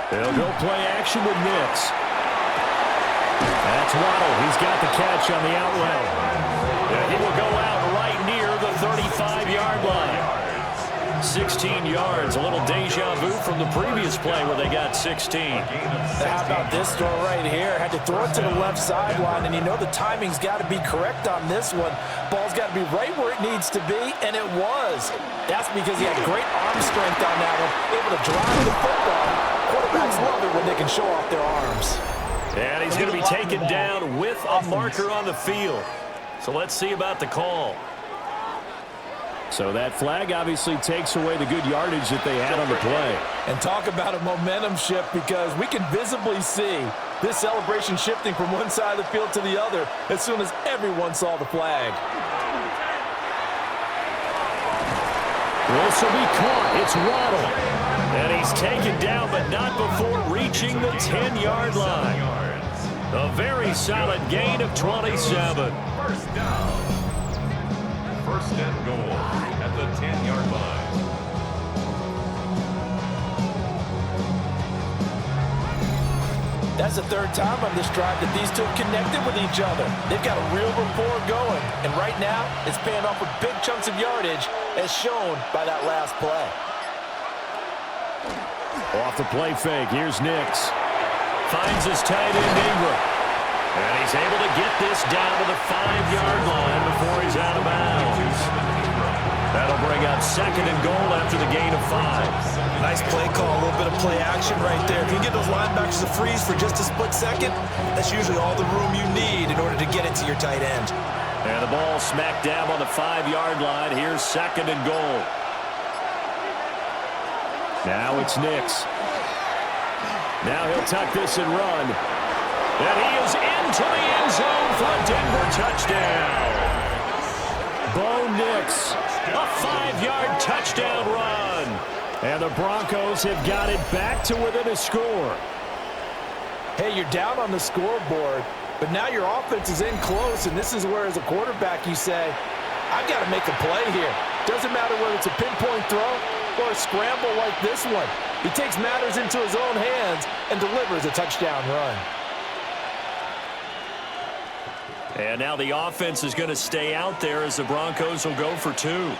They'll go play action with Nix. That's Waddle. He's got the catch on the outlet. And he will go out right near the 35-yard line. 16 yards, a little deja vu from the previous play where they got 16.
How about this throw right here? Had to throw it to the left sideline, and you know the timing's got to be correct on this one. Ball's got to be right where it needs to be, and it was. That's because he had great arm strength on that one, able to drive the football. Quarterbacks love it when they can show off their arms.
And he's going to be taken down with a marker on the field. So let's see about the call. So that flag obviously takes away the good yardage that they had on the play.
And talk about a momentum shift, because we can visibly see this celebration shifting from one side of the field to the other as soon as everyone saw the flag.
This will be caught. It's Waddle. And he's taken down, but not before reaching the 10-yard line. A very solid gain of 27.
First down. First and goal at the 10-yard line.
That's the third time on this drive that these two have connected with each other. They've got a real rapport going, and right now it's paying off with big chunks of yardage, as shown by that last play.
Off the play fake, here's Nix. Finds his tight end Ingram. And he's able to get this down to the 5-yard line before he's out of bounds. That'll bring up second and goal after the gain of 5.
Nice play call, a little bit of play action right there. If you can get those linebackers to freeze for just a split second, that's usually all the room you need in order to get it to your tight end.
And the ball smack dab on the 5-yard line. Here's second and goal. Now it's Nix. Now he'll tuck this and run. And he is into the end zone for a Denver touchdown. Bo Nix, a 5-yard touchdown run. And the Broncos have got it back to within a score.
Hey, you're down on the scoreboard, but now your offense is in close, and this is where, as a quarterback, you say, I've got to make a play here. Doesn't matter whether it's a pinpoint throw or a scramble like this one. He takes matters into his own hands and delivers a touchdown run.
And now the offense is going to stay out there as the Broncos will go for 2.
The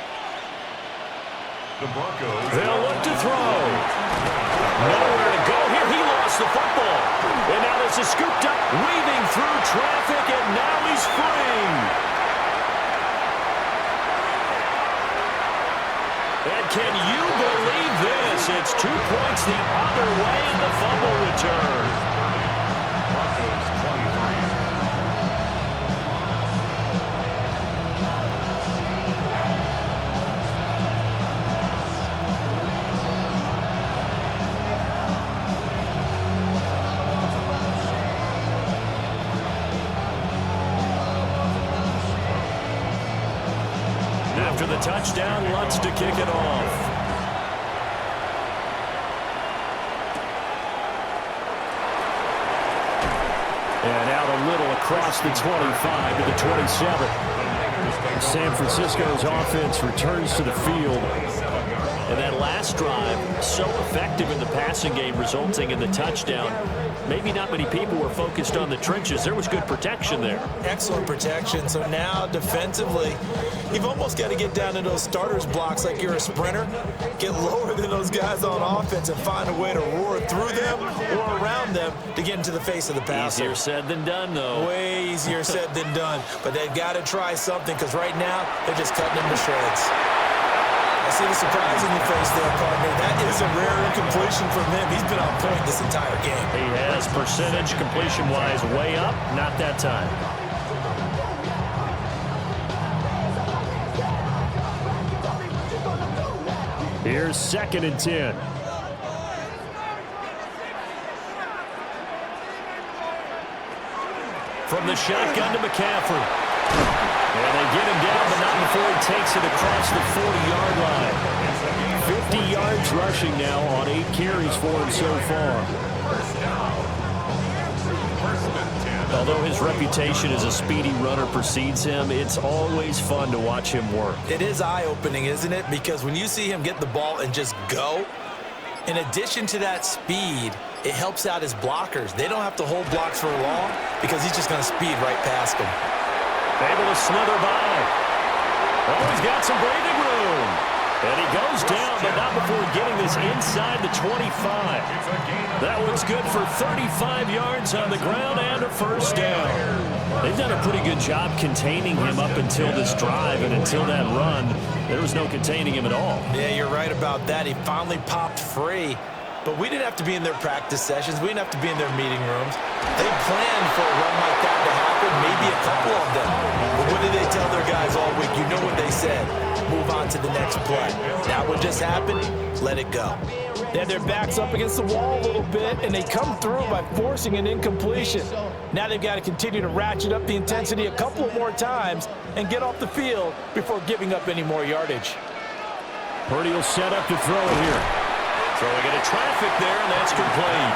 Broncos.
They'll look to throw. Nowhere to go here. He lost the football. And now this is scooped up, weaving through traffic, and now he's free. And can you believe this? It's 2 points the other way in the fumble return.
Broncos 23.
After the touchdown, Lutz to kick it off. And out a little across the 25 to the 27. San Francisco's offense returns to the field. And that last drive, so effective in the passing game, resulting in the touchdown. Maybe not many people were focused on the trenches. There was good protection there.
Excellent protection. So now defensively, you've almost got to get down to those starters blocks like you're a sprinter. Get lower than those guys on offense and find a way to roar through them or around them to get into the face of the passer.
Easier said than done, though.
Way easier said than done. But they've got to try something because right now they're just cutting them to shreds. I see the surprise in your face there, partner. That is a rare incompletion from him. He's been on point this entire game.
He has percentage completion-wise way up. Not that time. Here's 2nd and 10. From the shotgun to McCaffrey. And they get him down, but not before he takes it across the 40-yard line. 50 yards rushing now on 8 carries for him so far. Although his reputation as a speedy runner precedes him, it's always fun to watch him work.
It is eye-opening, isn't it? Because when you see him get the ball and just go, in addition to that speed, it helps out his blockers. They don't have to hold blocks for long because he's just going to speed right past them.
Able to slither by. Oh, he's got some breathing room. And he goes down, but not before getting this inside the 25. That one's good for 35 yards on the ground and a first down. They've done a pretty good job containing him up until this drive, and until that run, there was no containing him at all.
Yeah, you're right about that. He finally popped free. But we didn't have to be in their practice sessions. We didn't have to be in their meeting rooms. They planned for a run like that to happen, maybe a couple of them. But what did they tell their guys all week? You know what they said. Move on to the next play. That what just happened, let it go.
They had their backs up against the wall a little bit, and they come through by forcing an incompletion. Now they've got to continue to ratchet up the intensity a couple of more times and get off the field before giving up any more yardage.
Purdy will set up to throw it here. Throwing into traffic there, and that's complete.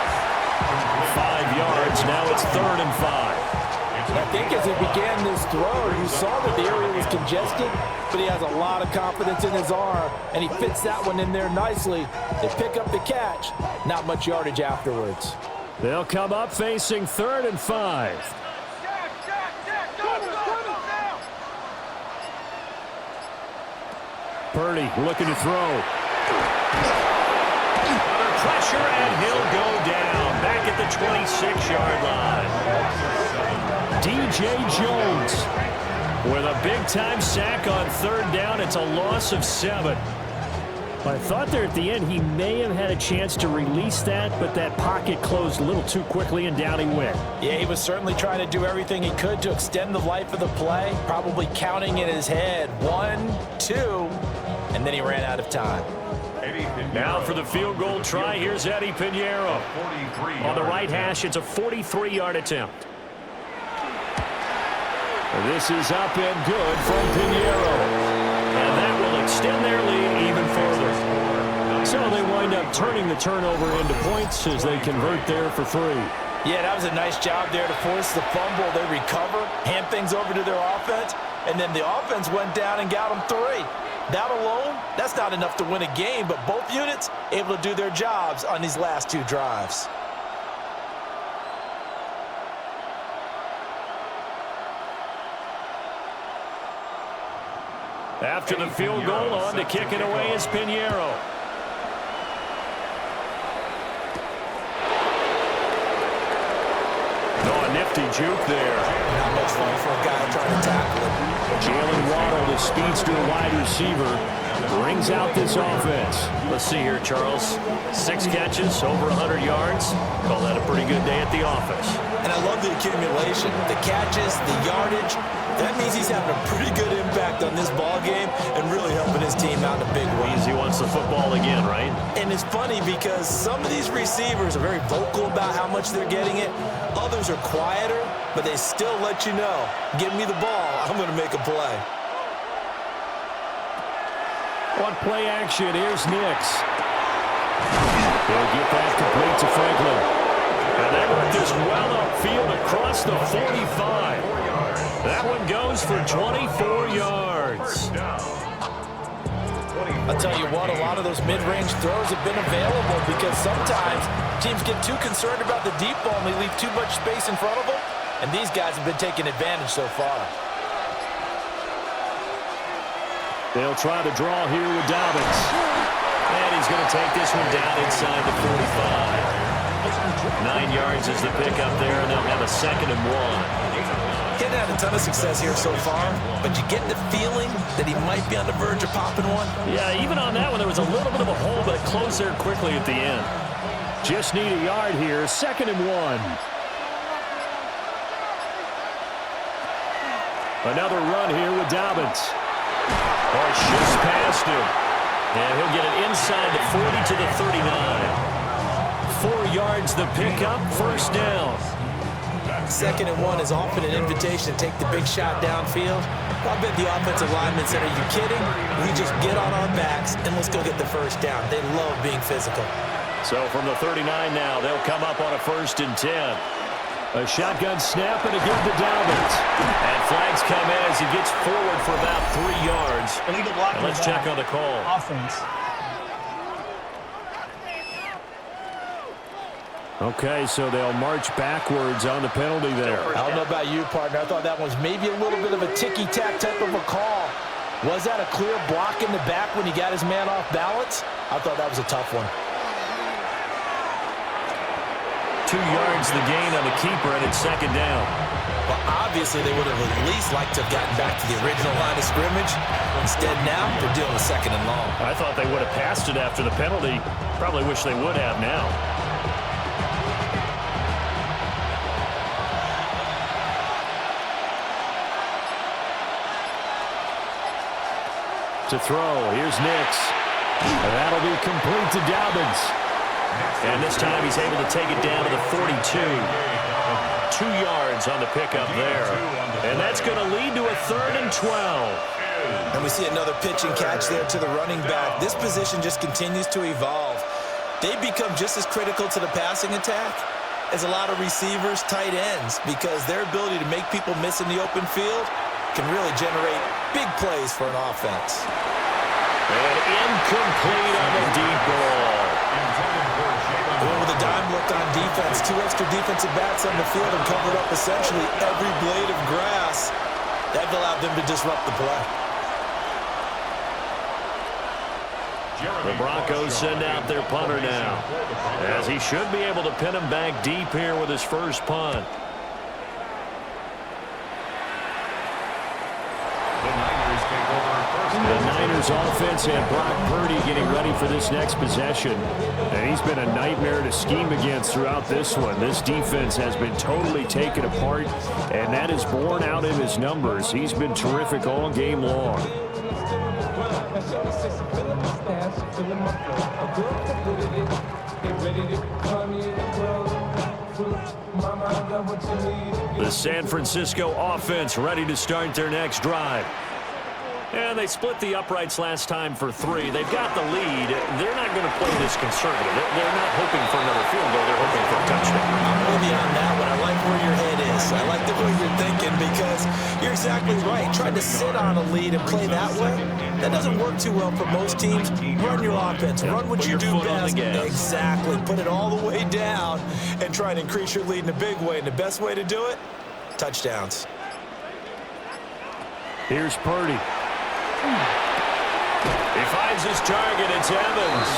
5 yards. Now it's 3rd and 5.
I think as he began this throw, you saw that the area was congested, but he has a lot of confidence in his arm, and he fits that one in there nicely. They pick up the catch. Not much yardage afterwards.
They'll come up facing 3rd and 5. Purdy looking to throw. Under pressure, and he'll go down. Back at the 26-yard line. DJ Jones with a big-time sack on 3rd down. It's a loss of 7. I thought there at the end he may have had a chance to release that, but that pocket closed a little too quickly, and down he went.
Yeah, he was certainly trying to do everything he could to extend the life of the play, probably counting in his head 1, 2, and then he ran out of time.
Now for the field goal try, here's Eddie Pinheiro. On the right hash, it's a 43-yard attempt. This is up and good from Pinheiro. And that will extend their lead even further. So they wind up turning the turnover into points as they convert there for 3.
Yeah, that was a nice job there to force the fumble. They recover, hand things over to their offense, and then the offense went down and got them 3. That alone, that's not enough to win a game, but both units able to do their jobs on these last 2 drives.
After the field goal, on to kick it away is Pinheiro. Oh, a nifty juke there.
Not much fun for a guy trying to tackle him.
Jalen Waddle, the speedster wide receiver, brings out this offense. Let's see here, Charles. 6 catches, over 100 yards. Call that a pretty good day at the office.
And I love the accumulation, the catches, the yardage. That means he's having a pretty good impact on this ball game and really helping his team out in a big way.
Means he wants the football again, right?
And it's funny because some of these receivers are very vocal about how much they're getting it. Others are quieter, but they still let you know, give me the ball, I'm going to make a play.
On play action, here's Nix. They'll get that complete to Franklin. And they work this well upfield across the 45. That one goes for 24 yards.
I'll tell you what, a lot of those mid-range throws have been available because sometimes teams get too concerned about the deep ball and they leave too much space in front of them, and these guys have been taking advantage so far.
They'll try to draw here with Dobbins. And he's going to take this one down inside the 45. 9 yards is the pickup there, and they'll have a 2nd and 1.
He's had a ton of success here so far, but you get the feeling that he might be on the verge of popping one.
Yeah, even on that one, there was a little bit of a hole, but it closed there quickly at the end. Just need a yard here, 2nd and 1. Another run here with Dobbins. Oh, shifts past him. And he'll get it inside the 40 to the 39. 4 yards the pickup, 1st down.
2nd and 1 is often an invitation to take the big shot downfield. I bet the offensive linemen said, are you kidding? We just get on our backs and let's go get the 1st down. They love being physical.
So from the 39 now, they'll come up on a 1st and 10. A shotgun snap and a give to Dobbins. And flags come in as he gets forward for about 3 yards. And let's check on the call.
Offense.
Okay, so they'll march backwards on the penalty there.
I don't know about you, partner. I thought that was maybe a little bit of a ticky-tack type of a call. Was that a clear block in the back when he got his man off balance? I thought that was a tough one.
2 yards the gain on the keeper, and it's 2nd down.
Well, obviously they would have at least liked to have gotten back to the original line of scrimmage. Instead now, they're dealing with 2nd and long.
I thought they would have passed it after the penalty. Probably wish they would have now. To throw, here's Nix. And that'll be complete to Dobbins. And this time he's able to take it down to the 42. 2 yards on the pickup there. And that's going to lead to a 3rd and 12.
And we see another pitch and catch there to the running back. This position just continues to evolve. They become just as critical to the passing attack as a lot of receivers, tight ends, because their ability to make people miss in the open field can really generate big plays for an offense.
And incomplete on the deep ball.
With a dime look on defense, 2 extra defensive backs on the field and covered up essentially every blade of grass. That allowed them to disrupt the play.
The Broncos send out their punter now, as he should be able to pin him back deep here with his first punt. The Niners offense and Brock Purdy getting ready for this next possession. And he's been a nightmare to scheme against throughout this one. This defense has been totally taken apart, and that is borne out in his numbers. He's been terrific all game long. The San Francisco offense ready to start their next drive. And they split the uprights last time for 3. They've got the lead. They're not going to play this conservative. They're not hoping for another field goal. They're hoping for a touchdown.
I'm with you on that one. I like where your head is. I like the way you're thinking because you're exactly right. Trying to sit on a lead and play that way, that doesn't work too well for most teams. Run your offense. Run what you do best. Exactly. Put it all the way down and try to increase your lead in a big way. And the best way to do it, touchdowns.
Here's Purdy. He finds his target. It's Evans.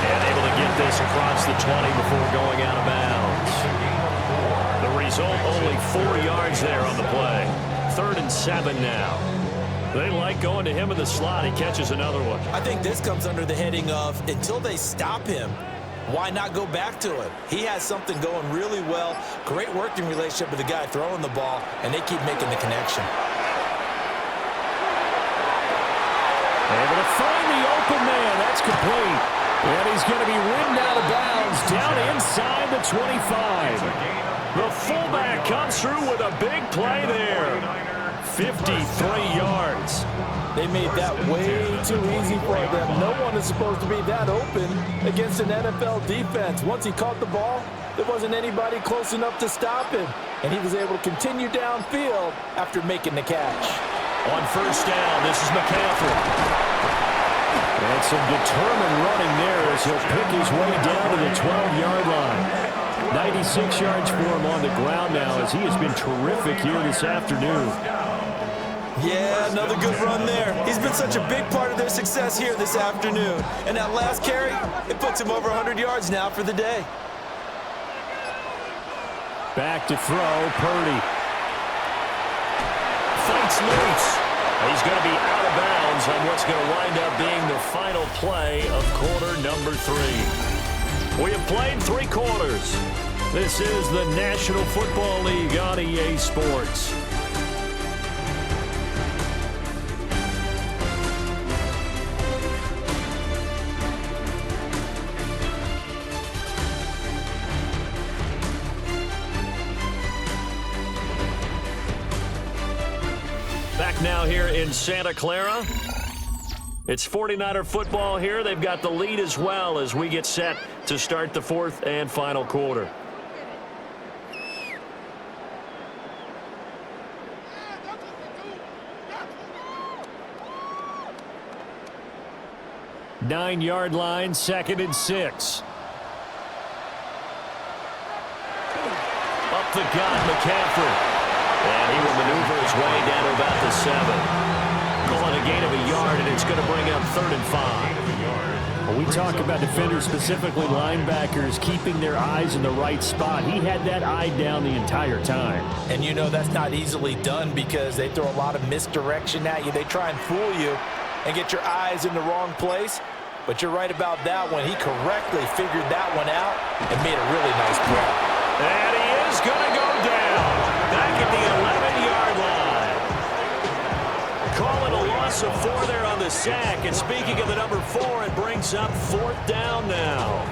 And able to get this across the 20 before going out of bounds. The result, only 4 yards there on the play. 3rd and 7 now. They like going to him in the slot. He catches another one.
I think this comes under the heading of until they stop him, why not go back to it? He has something going really well. Great working relationship with the guy throwing the ball, and they keep making the connection.
Able to find the open man. That's complete. And he's going to be ridden out of bounds down inside the 25. The fullback comes through with a big play there. 53 yards.
They made that way too easy for them. No one is supposed to be that open against an NFL defense. Once he caught the ball, there wasn't anybody close enough to stop him. And he was able to continue downfield after making the catch.
On 1st down, this is McCaffrey. And some determined running there as he'll pick his way down to the 12-yard line. 96 yards for him on the ground now as he has been terrific here this afternoon.
Yeah, another good run there. He's been such a big part of their success here this afternoon. And that last carry, it puts him over 100 yards now for the day.
Back to throw, Purdy. Fights loose. He's going to be out of bounds on what's going to wind up being the final play of quarter number 3. We have played 3 quarters. This is the National Football League on EA Sports. Back now here in Santa Clara. It's 49er football here. They've got the lead as well as we get set to start the 4th and final quarter. Nine-yard line, 2nd and 6. Up the gut, McCaffrey. And he will maneuver his way down to about the 7. Calling a gain of a yard, and it's going to bring up 3rd and 5. Well, we talk about defenders, specifically linebackers, keeping their eyes in the right spot. He had that eye down the entire time.
And you know that's not easily done because they throw a lot of misdirection at you. They try and fool you and get your eyes in the wrong place. But you're right about that one. He correctly figured that one out and made a really nice play.
And he is going to go down. Back at the 11-yard line. Calling a loss of 4 there on the sack. And speaking of the number 4, it brings up 4th down now.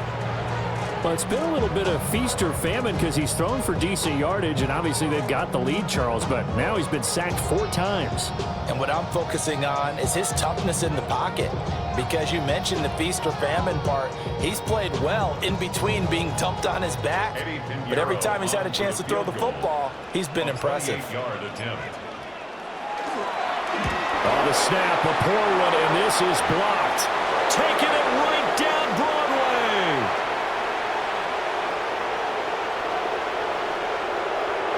Well, it's been a little bit of feast or famine because he's thrown for decent yardage, and obviously they've got the lead, Charles, but now he's been sacked 4 times.
And what I'm focusing on is his toughness in the pocket because you mentioned the feast or famine part. He's played well in between being dumped on his back, but every time he's had a chance to throw the football, he's been impressive.
On the snap, a poor one, and this is blocked. Taking it right down Broadway.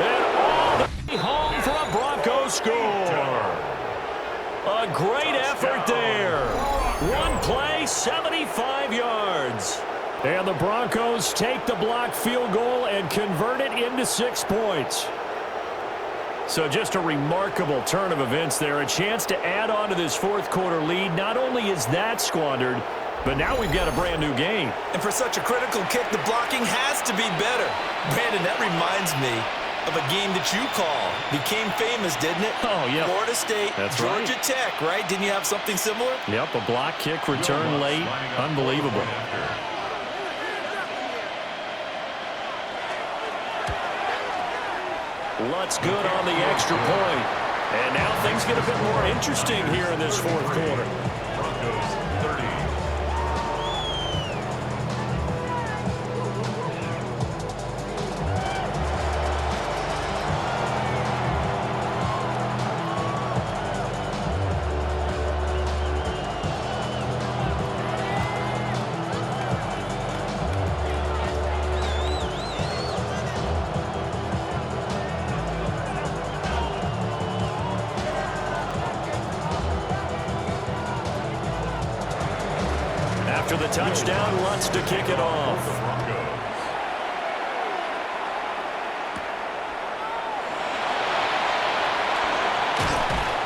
And all the way home for a Broncos score. A great effort there. One play, 75 yards. And the Broncos take the blocked field goal and convert it into 6 points. So just a remarkable turn of events there. A chance to add on to this 4th quarter lead. Not only is that squandered, but now we've got a brand new game.
And for such a critical kick, the blocking has to be better. Brandon, that reminds me of a game that you called. Became famous, didn't it?
Oh, yeah.
Florida State,
That's
Georgia
right.
Tech, right? Didn't you have something similar?
Yep, a block kick, return late. Unbelievable. Lutz good on the extra point. And now things get a bit more interesting here in this 4th quarter.
Broncos 30.
After the touchdown, Lutz to kick it off.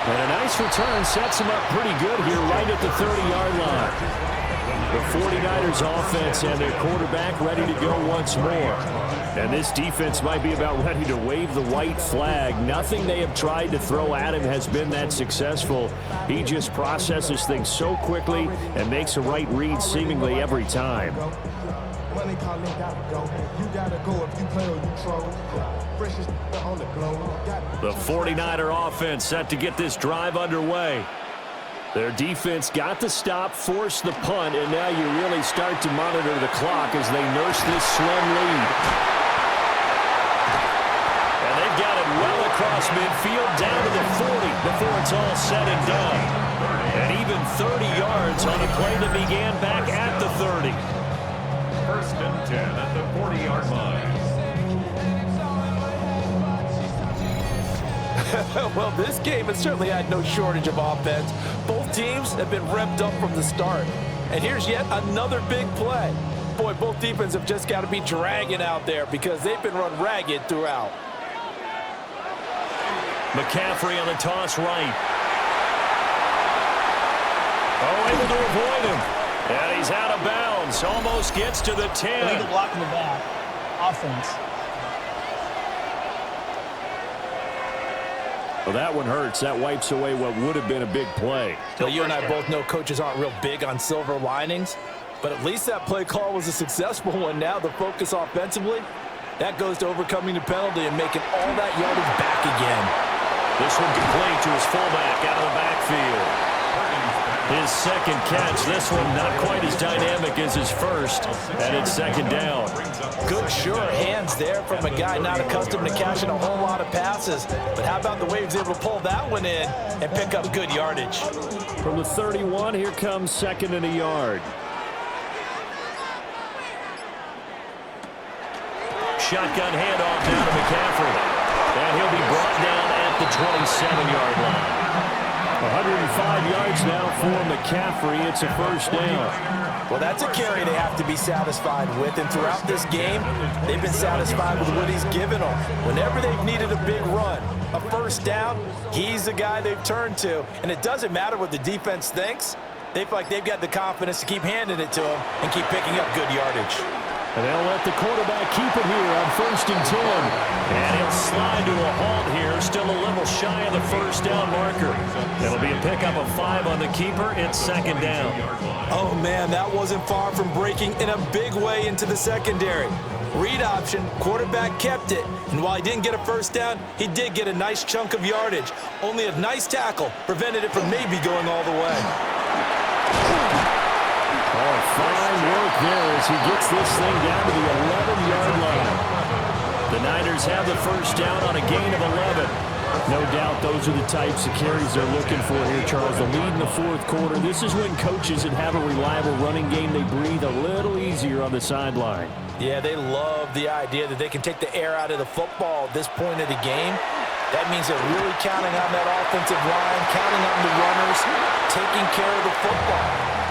And a nice return sets him up pretty good here right at the 30-yard line. The 49ers offense and their quarterback ready to go once more. And this defense might be about ready to wave the white flag. Nothing they have tried to throw at him has been that successful. He just processes things so quickly and makes a right read seemingly every time. The 49er offense set to get this drive underway. Their defense got the stop, forced the punt, and now you really start to monitor the clock as they nurse this slim lead. And they've got it well across midfield, down to the 40 before it's all said and done. And even 30 yards on a play that began back at the 30.
1st and 10 at the 40-yard line.
Well, this game has certainly had no shortage of offense. Both teams have been revved up from the start. And here's yet another big play. Boy, both defenses have just got to be dragging out there because they've been run ragged throughout.
McCaffrey on the toss right. Oh, able to avoid him. And he's out of bounds. Almost gets to the 10.
Illegal block in the back. Offense.
Well, that one hurts. That wipes away what would have been a big play.
Well, you and I both know coaches aren't real big on silver linings, but at least that play call was a successful one. Now the focus offensively, that goes to overcoming the penalty and making all that yardage back again.
This one complete to his fullback out of the backfield. His second catch. This one not quite as dynamic as his first, and it's 2nd down.
Good, sure hands there from a guy not accustomed to catching a whole lot of passes. But how about the way he was able to pull that one in and pick up good yardage?
From the 31, here comes 2nd and a yard. Shotgun handoff down to McCaffrey. And he'll be brought down at the 27-yard line. 105 yards now for McCaffrey. It's a 1st down.
Well, that's a carry they have to be satisfied with. And throughout this game, they've been satisfied with what he's given them. Whenever they've needed a big run, a 1st down, he's the guy they've turned to. And it doesn't matter what the defense thinks. They feel like they've got the confidence to keep handing it to him and keep picking up good yardage.
And they'll let the quarterback keep it here on 1st and 10. And he'll slide to a halt here, still a little shy of the 1st down marker. It'll be a pickup of 5 on the keeper. It's 2nd down.
Oh, man, that wasn't far from breaking in a big way into the secondary. Read option, quarterback kept it. And while he didn't get a 1st down, he did get a nice chunk of yardage. Only a nice tackle prevented it from maybe going all the way.
Oh, fine work there as he gets this thing down to the 11-yard line. The Niners have the 1st down on a gain of 11. No doubt those are the types of carries they're looking for here, Charles. The lead in the 4th quarter. This is when coaches that have a reliable running game, they breathe a little easier on the sideline.
Yeah, they love the idea that they can take the air out of the football at this point of the game. That means they're really counting on that offensive line, counting on the runners, taking care of the football.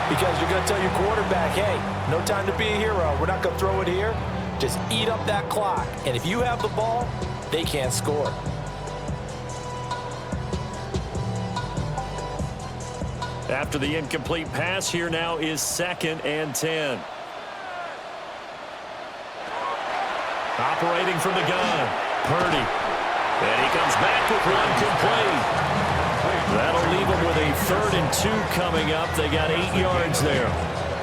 Because you're going to tell your quarterback, hey, no time to be a hero. We're not going to throw it here. Just eat up that clock. And if you have the ball, they can't score.
After the incomplete pass, here now is 2nd and 10. Operating from the gun, Purdy. And he comes back with one complete. That'll leave them with a 3rd and 2 coming up. They got 8 yards there.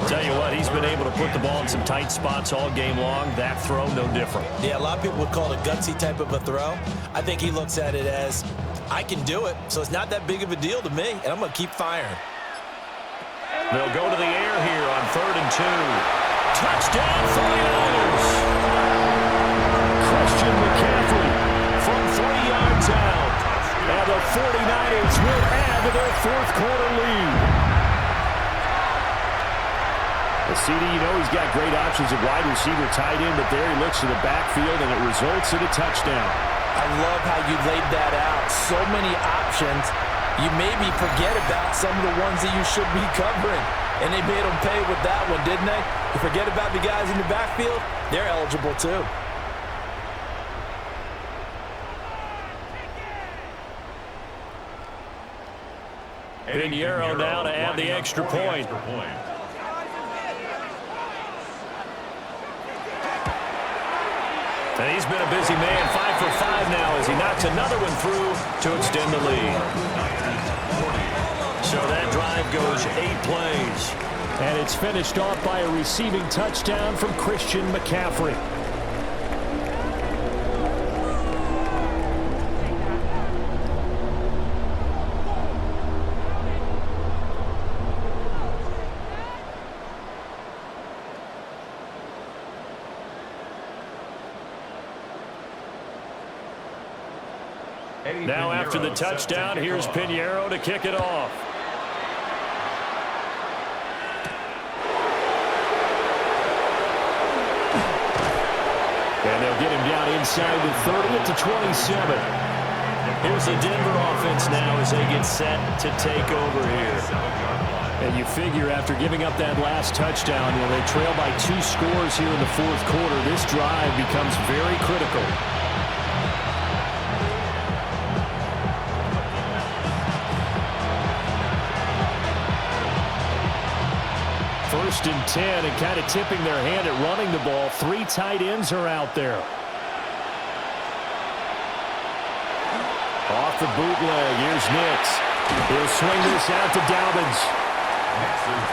Tell you what, he's been able to put the ball in some tight spots all game long. That throw, no different.
Yeah, a lot of people would call it a gutsy type of a throw. I think he looks at it as, I can do it, so it's not that big of a deal to me, and I'm going to keep firing.
They'll go to the air here on 3rd and 2. Touchdown, 49ers! Christian McCaffrey from 3 yards out. And the 49ers will add to their 4th quarter lead. The CD, you know he's got great options at wide receiver, tight end, but there he looks to the backfield, and it results in a touchdown.
I love how you laid that out. So many options. You maybe forget about some of the ones that you should be covering. And they made them pay with that one, didn't they? You forget about the guys in the backfield, they're eligible too.
Pinheiro now to add the extra point. And he's been a busy man, 5 for 5 now as he knocks another one through to extend the lead. So that drive goes 8 plays. And it's finished off by a receiving touchdown from Christian McCaffrey. Now after the touchdown, here's Pinheiro to kick it off. And they'll get him down inside the 30 at the 27. Here's the Denver offense now as they get set to take over here. And you figure after giving up that last touchdown, they trail by 2 scores here in the fourth quarter. This drive becomes very critical. First and 10, and kind of tipping their hand at running the ball. 3 tight ends are out there. Off the bootleg, here's Nix. He'll swing this out to Dobbins.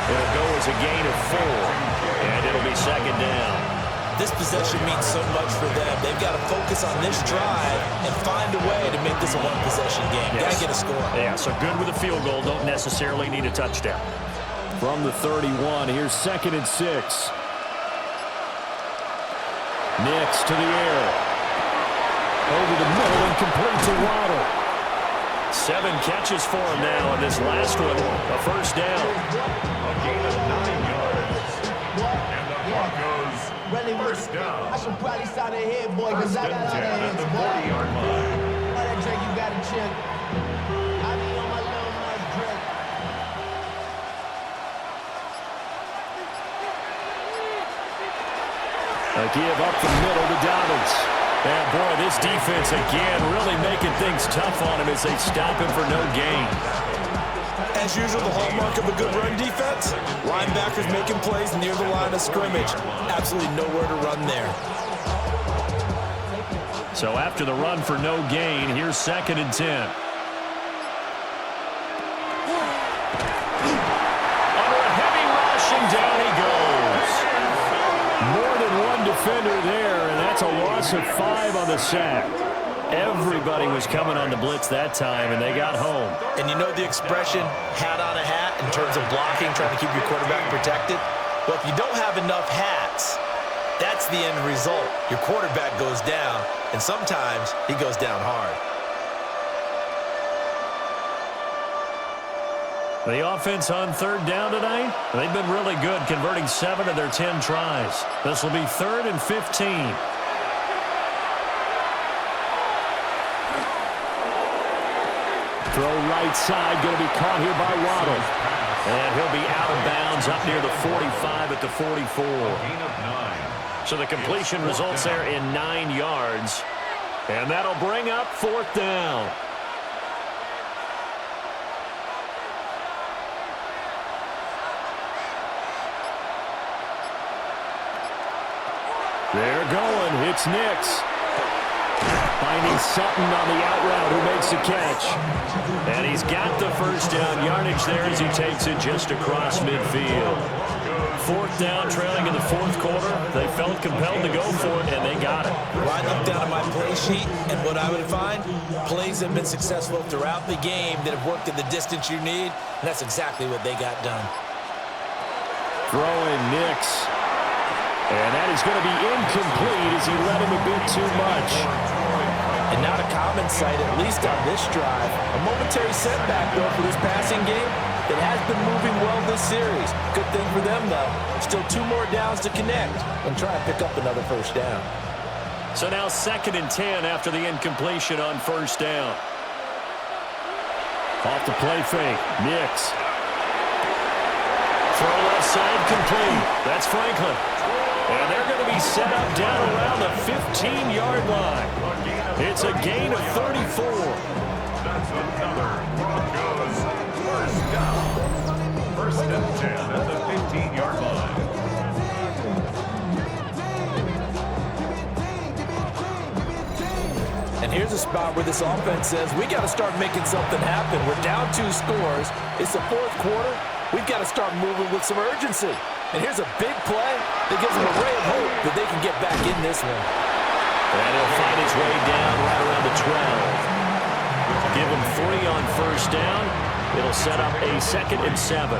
It'll go as a gain of 4, and it'll be second down.
This possession means so much for them. They've got to focus on this drive and find a way to make this a one-possession game.
Yes.
Got to get a score.
Yeah, so good with a field goal. Don't necessarily need a touchdown. From the 31, here's 2nd and 6. Nix to the air. Over the middle and complete to Waddle. 7 catches for him now, and this last one, a first down.
A gain of 9 yards. And the Broncos, first down.
I should probably start ahead, boy, because I got a lot of hands,
At the
boy.
40-yard line.
All that drink you got to chill. I be on my little Mars drink.
A give up the middle to Dobbins. And boy, this defense again really making things tough on him as they stop him for no gain.
As usual, the hallmark of a good run defense, linebackers making plays near the line of scrimmage. Absolutely nowhere to run there.
So after the run for no gain, here's 2nd and 10. Under a heavy rush, and down he goes. More than one defender there, and that's a loss of 5 on the sack. Everybody was coming on the blitz that time, and they got home.
And you know the expression, hat on a hat, in terms of blocking, trying to keep your quarterback protected? Well, if you don't have enough hats, that's the end result. Your quarterback goes down, and sometimes he goes down hard.
The offense on 3rd down tonight, they've been really good, converting 7 of their 10 tries. This will be 3rd and 15. Throw right side, going to be caught here by Waddle. And he'll be out of bounds up near the 45 at the 44.
Gain of 9.
So the completion results there in 9 yards. And that'll bring up 4th down. They're going. It's Nix. Finding Sutton on the out route who makes the catch. And he's got the first down yardage there as he takes it just across midfield. 4th down, trailing in the 4th quarter. They felt compelled to go for it, and they got it.
Well, I look down at my play sheet, and what I would find, plays have been successful throughout the game that have worked at the distance you need, and that's exactly what they got done.
Throwing Nix. And that is going to be incomplete as he led him a bit too much.
And not a common sight, at least on this drive. A momentary setback, though, for this passing game that has been moving well this series. Good thing for them, though. Still 2 more downs to connect and try and pick up another first down.
So now 2nd and 10 after the incompletion on 1st down. Off the play fake, Nix. Throw left side complete. That's Franklin. And they're going to be set up down around the 15-yard line. It's a gain of 34.
That's another Broncos first down. First and 10 at the 15-yard line.
And here's a spot where this offense says, we got to start making something happen. We're down 2 scores. It's the 4th quarter. We've got to start moving with some urgency. And here's a big play that gives them a ray of hope that they can get back in this one.
And he'll find his way down right around the 12. Give him 3 on first down. It'll set up a 2nd and 7.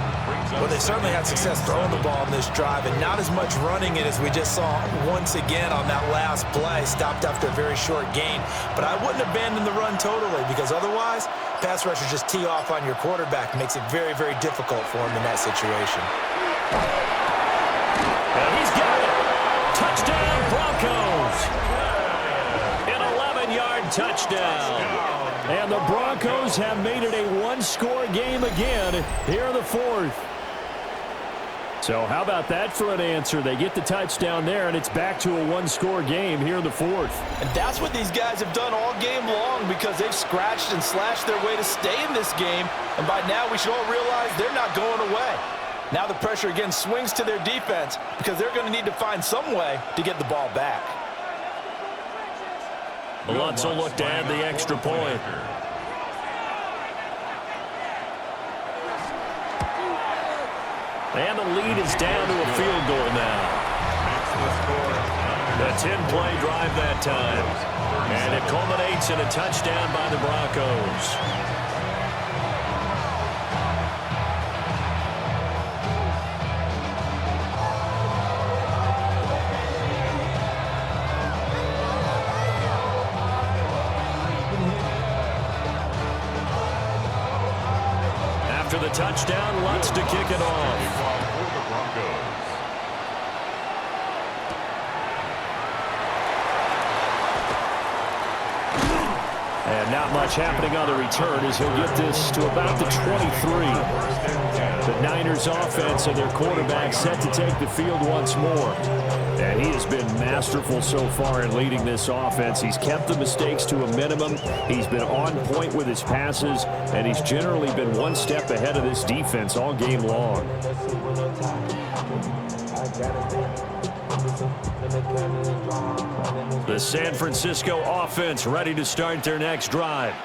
Well, they certainly had success throwing the ball in this drive, and not as much running it as we just saw once again on that last play. Stopped after a very short gain. But I wouldn't abandon the run totally, because otherwise, pass rushers just tee off on your quarterback. Makes it very, very difficult for him in that situation.
And he's got it. Touchdown, Broncos. An 11-yard touchdown. And the Broncos have made it a 1-score game again here in the 4th. So how about that for an answer? They get the touchdown there, and it's back to a 1-score game here in the 4th.
And that's what these guys have done all game long, because they've scratched and slashed their way to stay in this game. And by now, we should all realize they're not going away. Now the pressure again swings to their defense, because they're going to need to find some way to get the ball back.
Lutz will look to add the extra point. And the lead is down to a field goal now. A 10-play drive that time. And it culminates in a touchdown by the Broncos. After the touchdown, Lutz to kick it off. And not much happening on the return as he'll get this to about the 23. The Niners offense and their quarterback set to take the field once more. And he has been masterful so far in leading this offense. He's kept the mistakes to a minimum. He's been on point with his passes, and he's generally been one step ahead of this defense all game long. The San Francisco offense ready to start their next drive.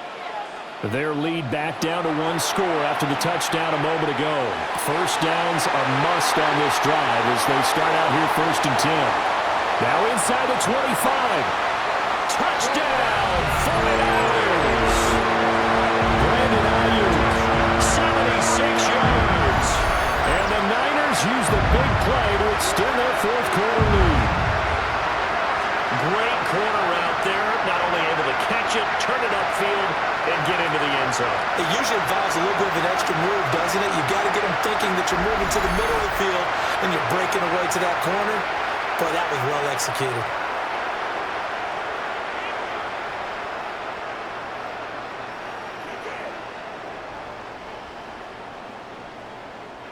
Their lead back down to 1 score after the touchdown a moment ago. First downs a must on this drive as they start out here 1st and 10. Now inside the 25. Touchdown, 49ers. Brandon Ayuk, 76 yards. And the Niners use the big play to extend their 4th quarter lead. Great corner route there. Not only able to catch it, turn it upfield, and get into the end zone.
It usually involves a little bit of an extra move, doesn't it? You've got to get them thinking that you're moving to the middle of the field and you're breaking away to that corner. Boy, that was well executed.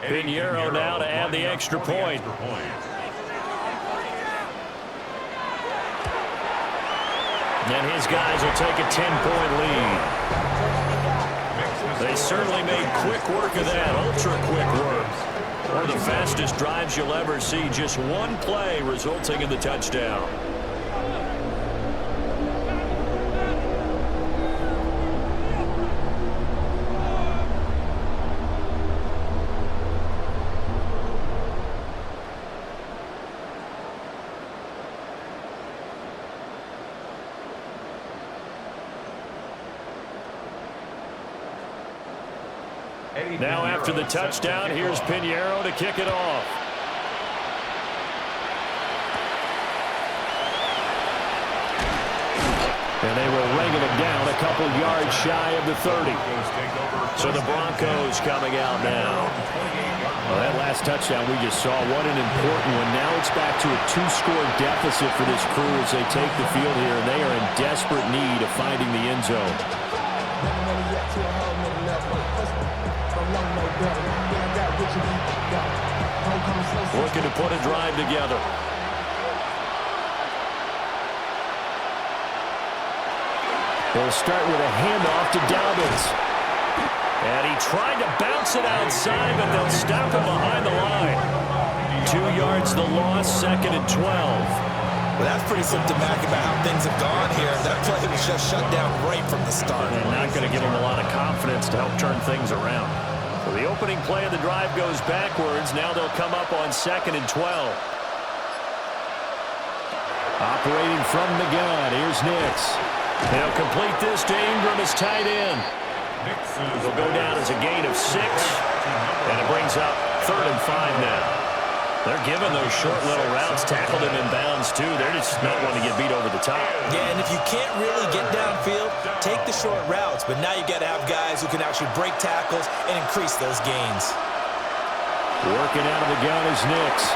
Pinheiro now to add the extra point. And his guys will take a 10-point lead. They certainly made quick work of that, ultra-quick work. One of the fastest drives you'll ever see, just one play resulting in the touchdown. Now after the touchdown, here's Pinheiro to kick it off. And they will ring it down a couple yards shy of the 30. So the Broncos coming out now. Well, that last touchdown we just saw, what an important one. Now it's back to a 2-score deficit for this crew as they take the field here, and they are in desperate need of finding the end zone.
Never wanna get to a whole nother level. From low, no better. Then I got rich and got homecoming so
Looking to put a drive together. They'll start with a handoff to Gaudin. And he tried to bounce it outside, but they'll stop him behind the line. 2 yards the loss, 2nd and 12.
Well, that's pretty symptomatic about how things have gone here. That play was just shut down right from the start.
And not going to give him a lot of confidence to help turn things around. So the opening play of the drive goes backwards. Now they'll come up on 2nd and 12. Operating from the gun, here's Nix. They'll complete this to Ingram as tight end. They'll go down as a gain of 6. And it brings up 3rd and 5 now. They're giving those short little routes, tackled him in bounds too. They're just not wanting to get beat over the top.
Yeah, and if you can't really get downfield, take the short routes. But now you got to have guys who can actually break tackles and increase those gains.
Working out of the gun is Nix.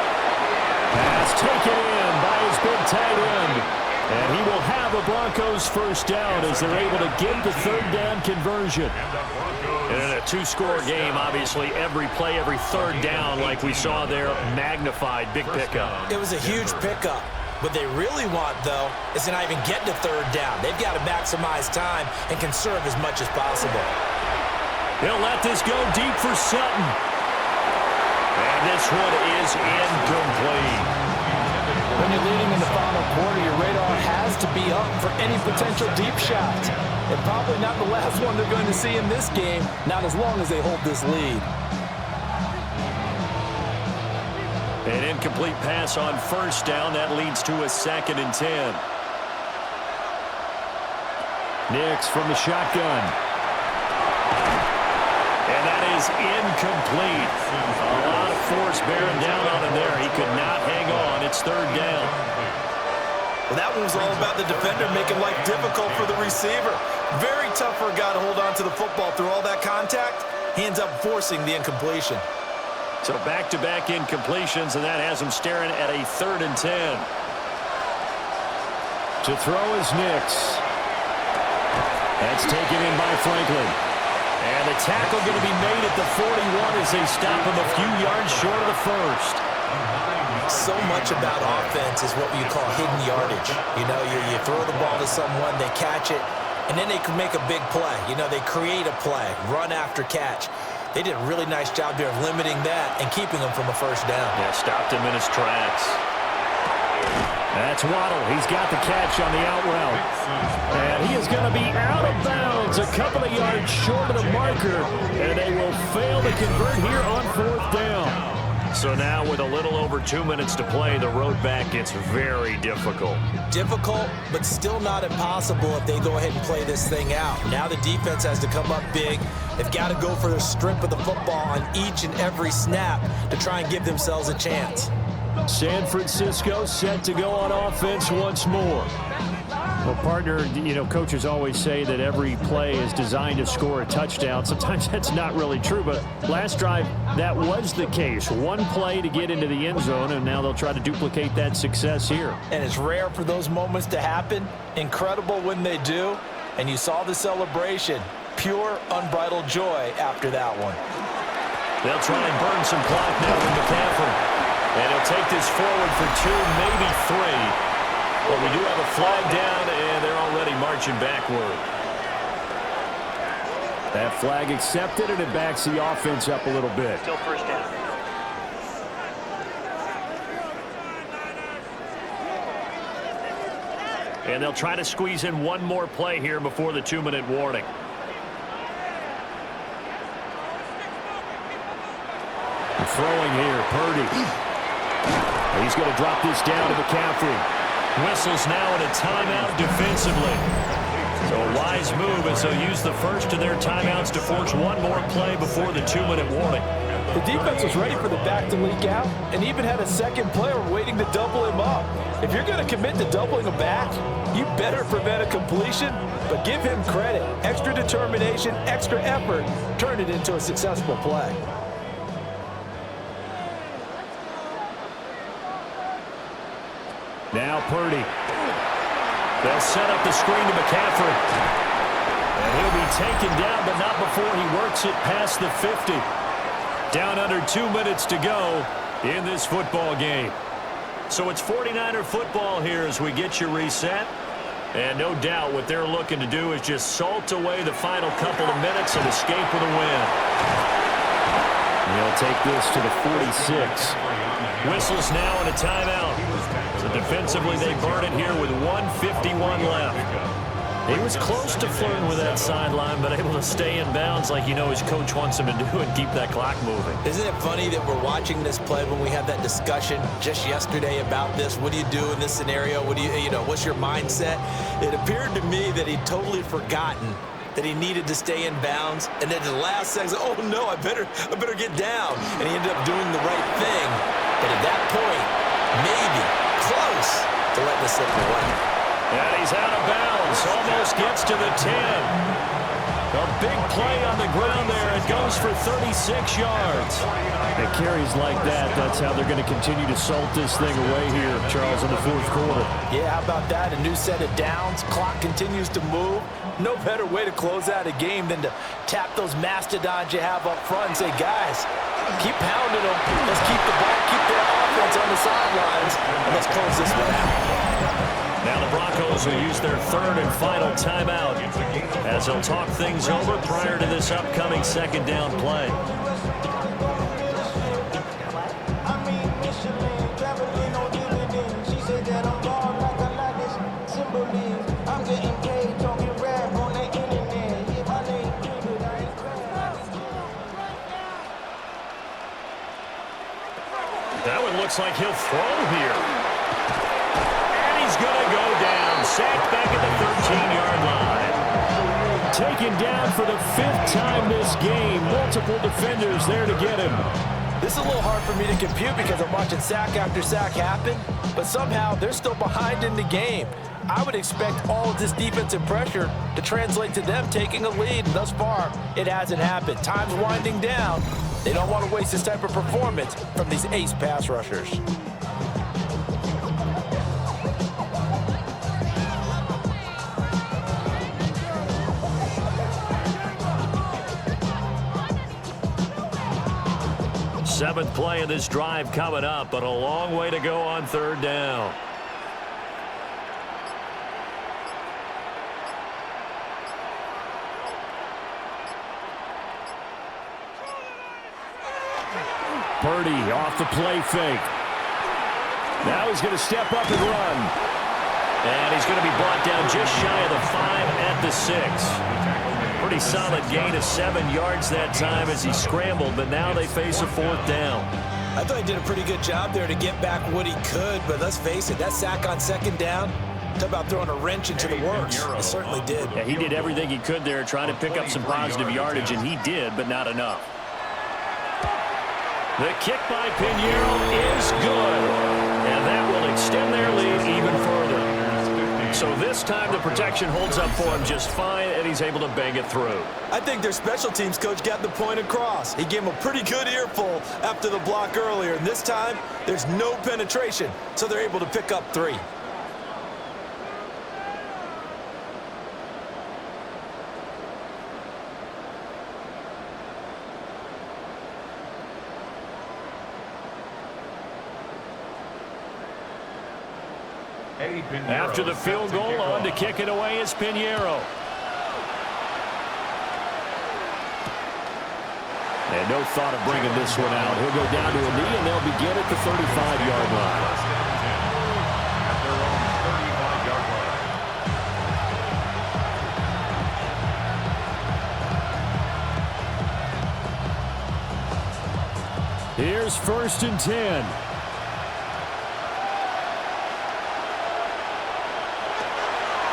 Pass taken in by his big tight end. And he will have a Broncos first down as they're able to get the 3rd down conversion. And in a 2-score game, obviously, every play, every 3rd down, like we saw there, magnified, big pickup.
It was a huge pickup. What they really want, though, is to not even get to 3rd down. They've got to maximize time and conserve as much as possible.
He'll let this go deep for Sutton. And this one is incomplete.
When you're leading in the final quarter, your radar has to be up for any potential deep shot. And probably not the last one they're going to see in this game, not as long as they hold this lead.
An incomplete pass on 1st down. That leads to a 2nd and 10. Nix from the shotgun. And that is incomplete. A lot of force bearing down on him there. He could not hang on. It's 3rd down.
Well, that one was all about the defender making life difficult for the receiver. Very tough for a guy to hold on to the football through all that contact. He ends up forcing the incompletion.
So back-to-back incompletions, and that has him staring at a 3rd and 10. To throw is Nix. That's taken in by Franklin. And the tackle going to be made at the 41 as they stop him a few yards short of the 1st.
So much about offense is what you call hidden yardage. You know, you throw the ball to someone, they catch it, and then they can make a big play. You know, they create a play, run after catch. They did a really nice job there of limiting that and keeping him from a 1st down.
Yeah, stopped him in his tracks. That's Waddle. He's got the catch on the out route. And he is going to be out of bounds a couple of yards short of the marker. And they will fail to convert here on 4th down. So now with a little over 2 minutes to play, the road back gets very difficult.
Difficult, but still not impossible if they go ahead and play this thing out. Now the defense has to come up big. They've got to go for the strip of the football on each and every snap to try and give themselves a chance.
San Francisco set to go on offense once more. Well, partner, you know, coaches always say that every play is designed to score a touchdown. Sometimes that's not really true, but last drive, that was the case. One play to get into the end zone, and now they'll try to duplicate that success here.
And it's rare for those moments to happen. Incredible when they do. And you saw the celebration. Pure, unbridled joy after that one.
They'll try and burn some clock now with McCaffrey. And he'll take this forward for 2, maybe 3. But we do have a flag down, and they're already marching backward. That flag accepted, and it backs the offense up a little bit.
Still 1st down.
And they'll try to squeeze in one more play here before the 2-minute warning. Throwing here, Purdy. He's going to drop this down to McCaffrey. Whistles now in a timeout defensively. So a wise move as they'll use the first of their timeouts to force one more play before the 2-minute warning.
The defense was ready for the back to leak out and even had a second player waiting to double him up. If you're going to commit to doubling him back, you better prevent a completion, but give him credit. Extra determination, extra effort, turn it into a successful play.
Now Purdy. They'll set up the screen to McCaffrey. And he'll be taken down, but not before he works it past the 50. Down under 2 minutes to go in this football game. So it's 49er football here as we get you reset. And no doubt what they're looking to do is just salt away the final couple of minutes and escape with a win. They'll take this to the 46. Whistles now and a timeout. So defensively they burn it here with 1:51 left. He was close to flirting with that sideline, but able to stay in bounds like you know his coach wants him to do and keep that clock moving.
Isn't it funny that we're watching this play when we had that discussion just yesterday about this? What do you do in this scenario? What do you know, what's your mindset? It appeared to me that he'd totally forgotten that he needed to stay in bounds, and then the last second, oh no, I better get down. And he ended up doing the right thing. But at that point, maybe close to letting it slip away.
And he's out of bounds. Almost gets to the 10. A big play on the ground there. It goes for 36 yards. It carries like that. That's how they're going to continue to salt this thing away here, Charles, in the fourth quarter.
Yeah, how about that? A new set of downs. Clock continues to move. No better way to close out a game than to tap those mastodons you have up front and say, guys, keep pounding them. Let's keep the ball, keep their offense on the sidelines, and let's close this one out.
Now the Broncos will use their third and final timeout as they'll talk things over prior to this upcoming second down play. That one looks like he'll throw here. He's going to go down, sacked back at the 13-yard line. Taken down for the 5th time this game. Multiple defenders there to get him.
This is a little hard for me to compute because I'm watching sack after sack happen, but somehow they're still behind in the game. I would expect all of this defensive pressure to translate to them taking a lead, and thus far, it hasn't happened. Time's winding down. They don't want to waste this type of performance from these ace pass rushers.
Seventh play of this drive coming up, but a long way to go on third down. Purdy off the play fake. Now he's going to step up and run. And he's going to be brought down just shy of the 5 at the 6. Pretty solid gain of 7 yards that time as he scrambled, but now they face a 4th down.
I thought he did a pretty good job there to get back what he could, but let's face it, that sack on second down, talk about throwing a wrench into the works. It certainly did.
Yeah, he did everything he could there trying to pick up some positive yardage, and he did, but not enough. The kick by Pinheiro is good, and that will extend their lead even further. So this time the protection holds up for him just fine, and he's able to bang it through.
I think their special teams coach got the point across. He gave him a pretty good earful after the block earlier, and this time there's no penetration, so they're able to pick up 3.
After the field goal, on to kick it away is Pinheiro. And no thought of bringing this one out. He'll go down to a knee, and they'll begin at the 35-yard line. Here's 1st and 10.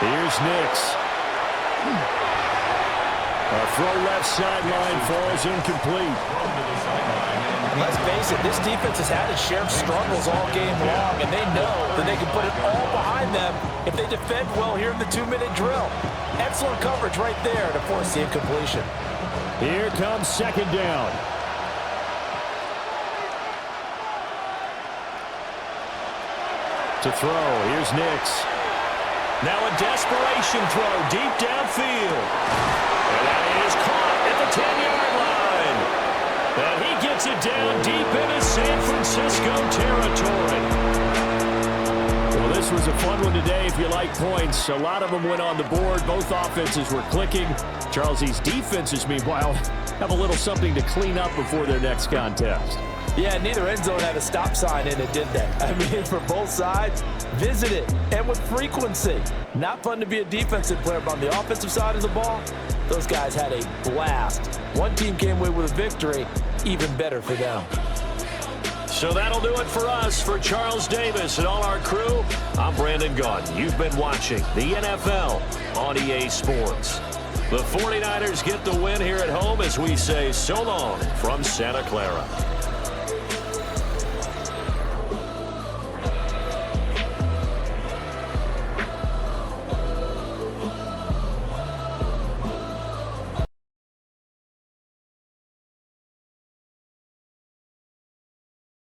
Here's Nix. A throw left sideline falls incomplete.
Let's face it, this defense has had its share of struggles all game long, and they know that they can put it all behind them if they defend well here in the 2-minute drill. Excellent coverage right there to force the incompletion.
Here comes second down. To throw, here's Nix. Now a desperation throw deep downfield. And that is caught at the 10-yard line. And he gets it down deep into San Francisco territory. Well, this was a fun one today if you like points. A lot of them went on the board. Both offenses were clicking. Charles's defenses, meanwhile, have a little something to clean up before their next contest.
Yeah, neither end zone had a stop sign in it, did they? I mean, for both sides, visit it, and with frequency. Not fun to be a defensive player, but on the offensive side of the ball, those guys had a blast. One team came away with a victory, even better for them.
So that'll do it for us. For Charles Davis and all our crew, I'm Brandon Gaudin. You've been watching the NFL on EA Sports. The 49ers get the win here at home as we say so long from Santa Clara.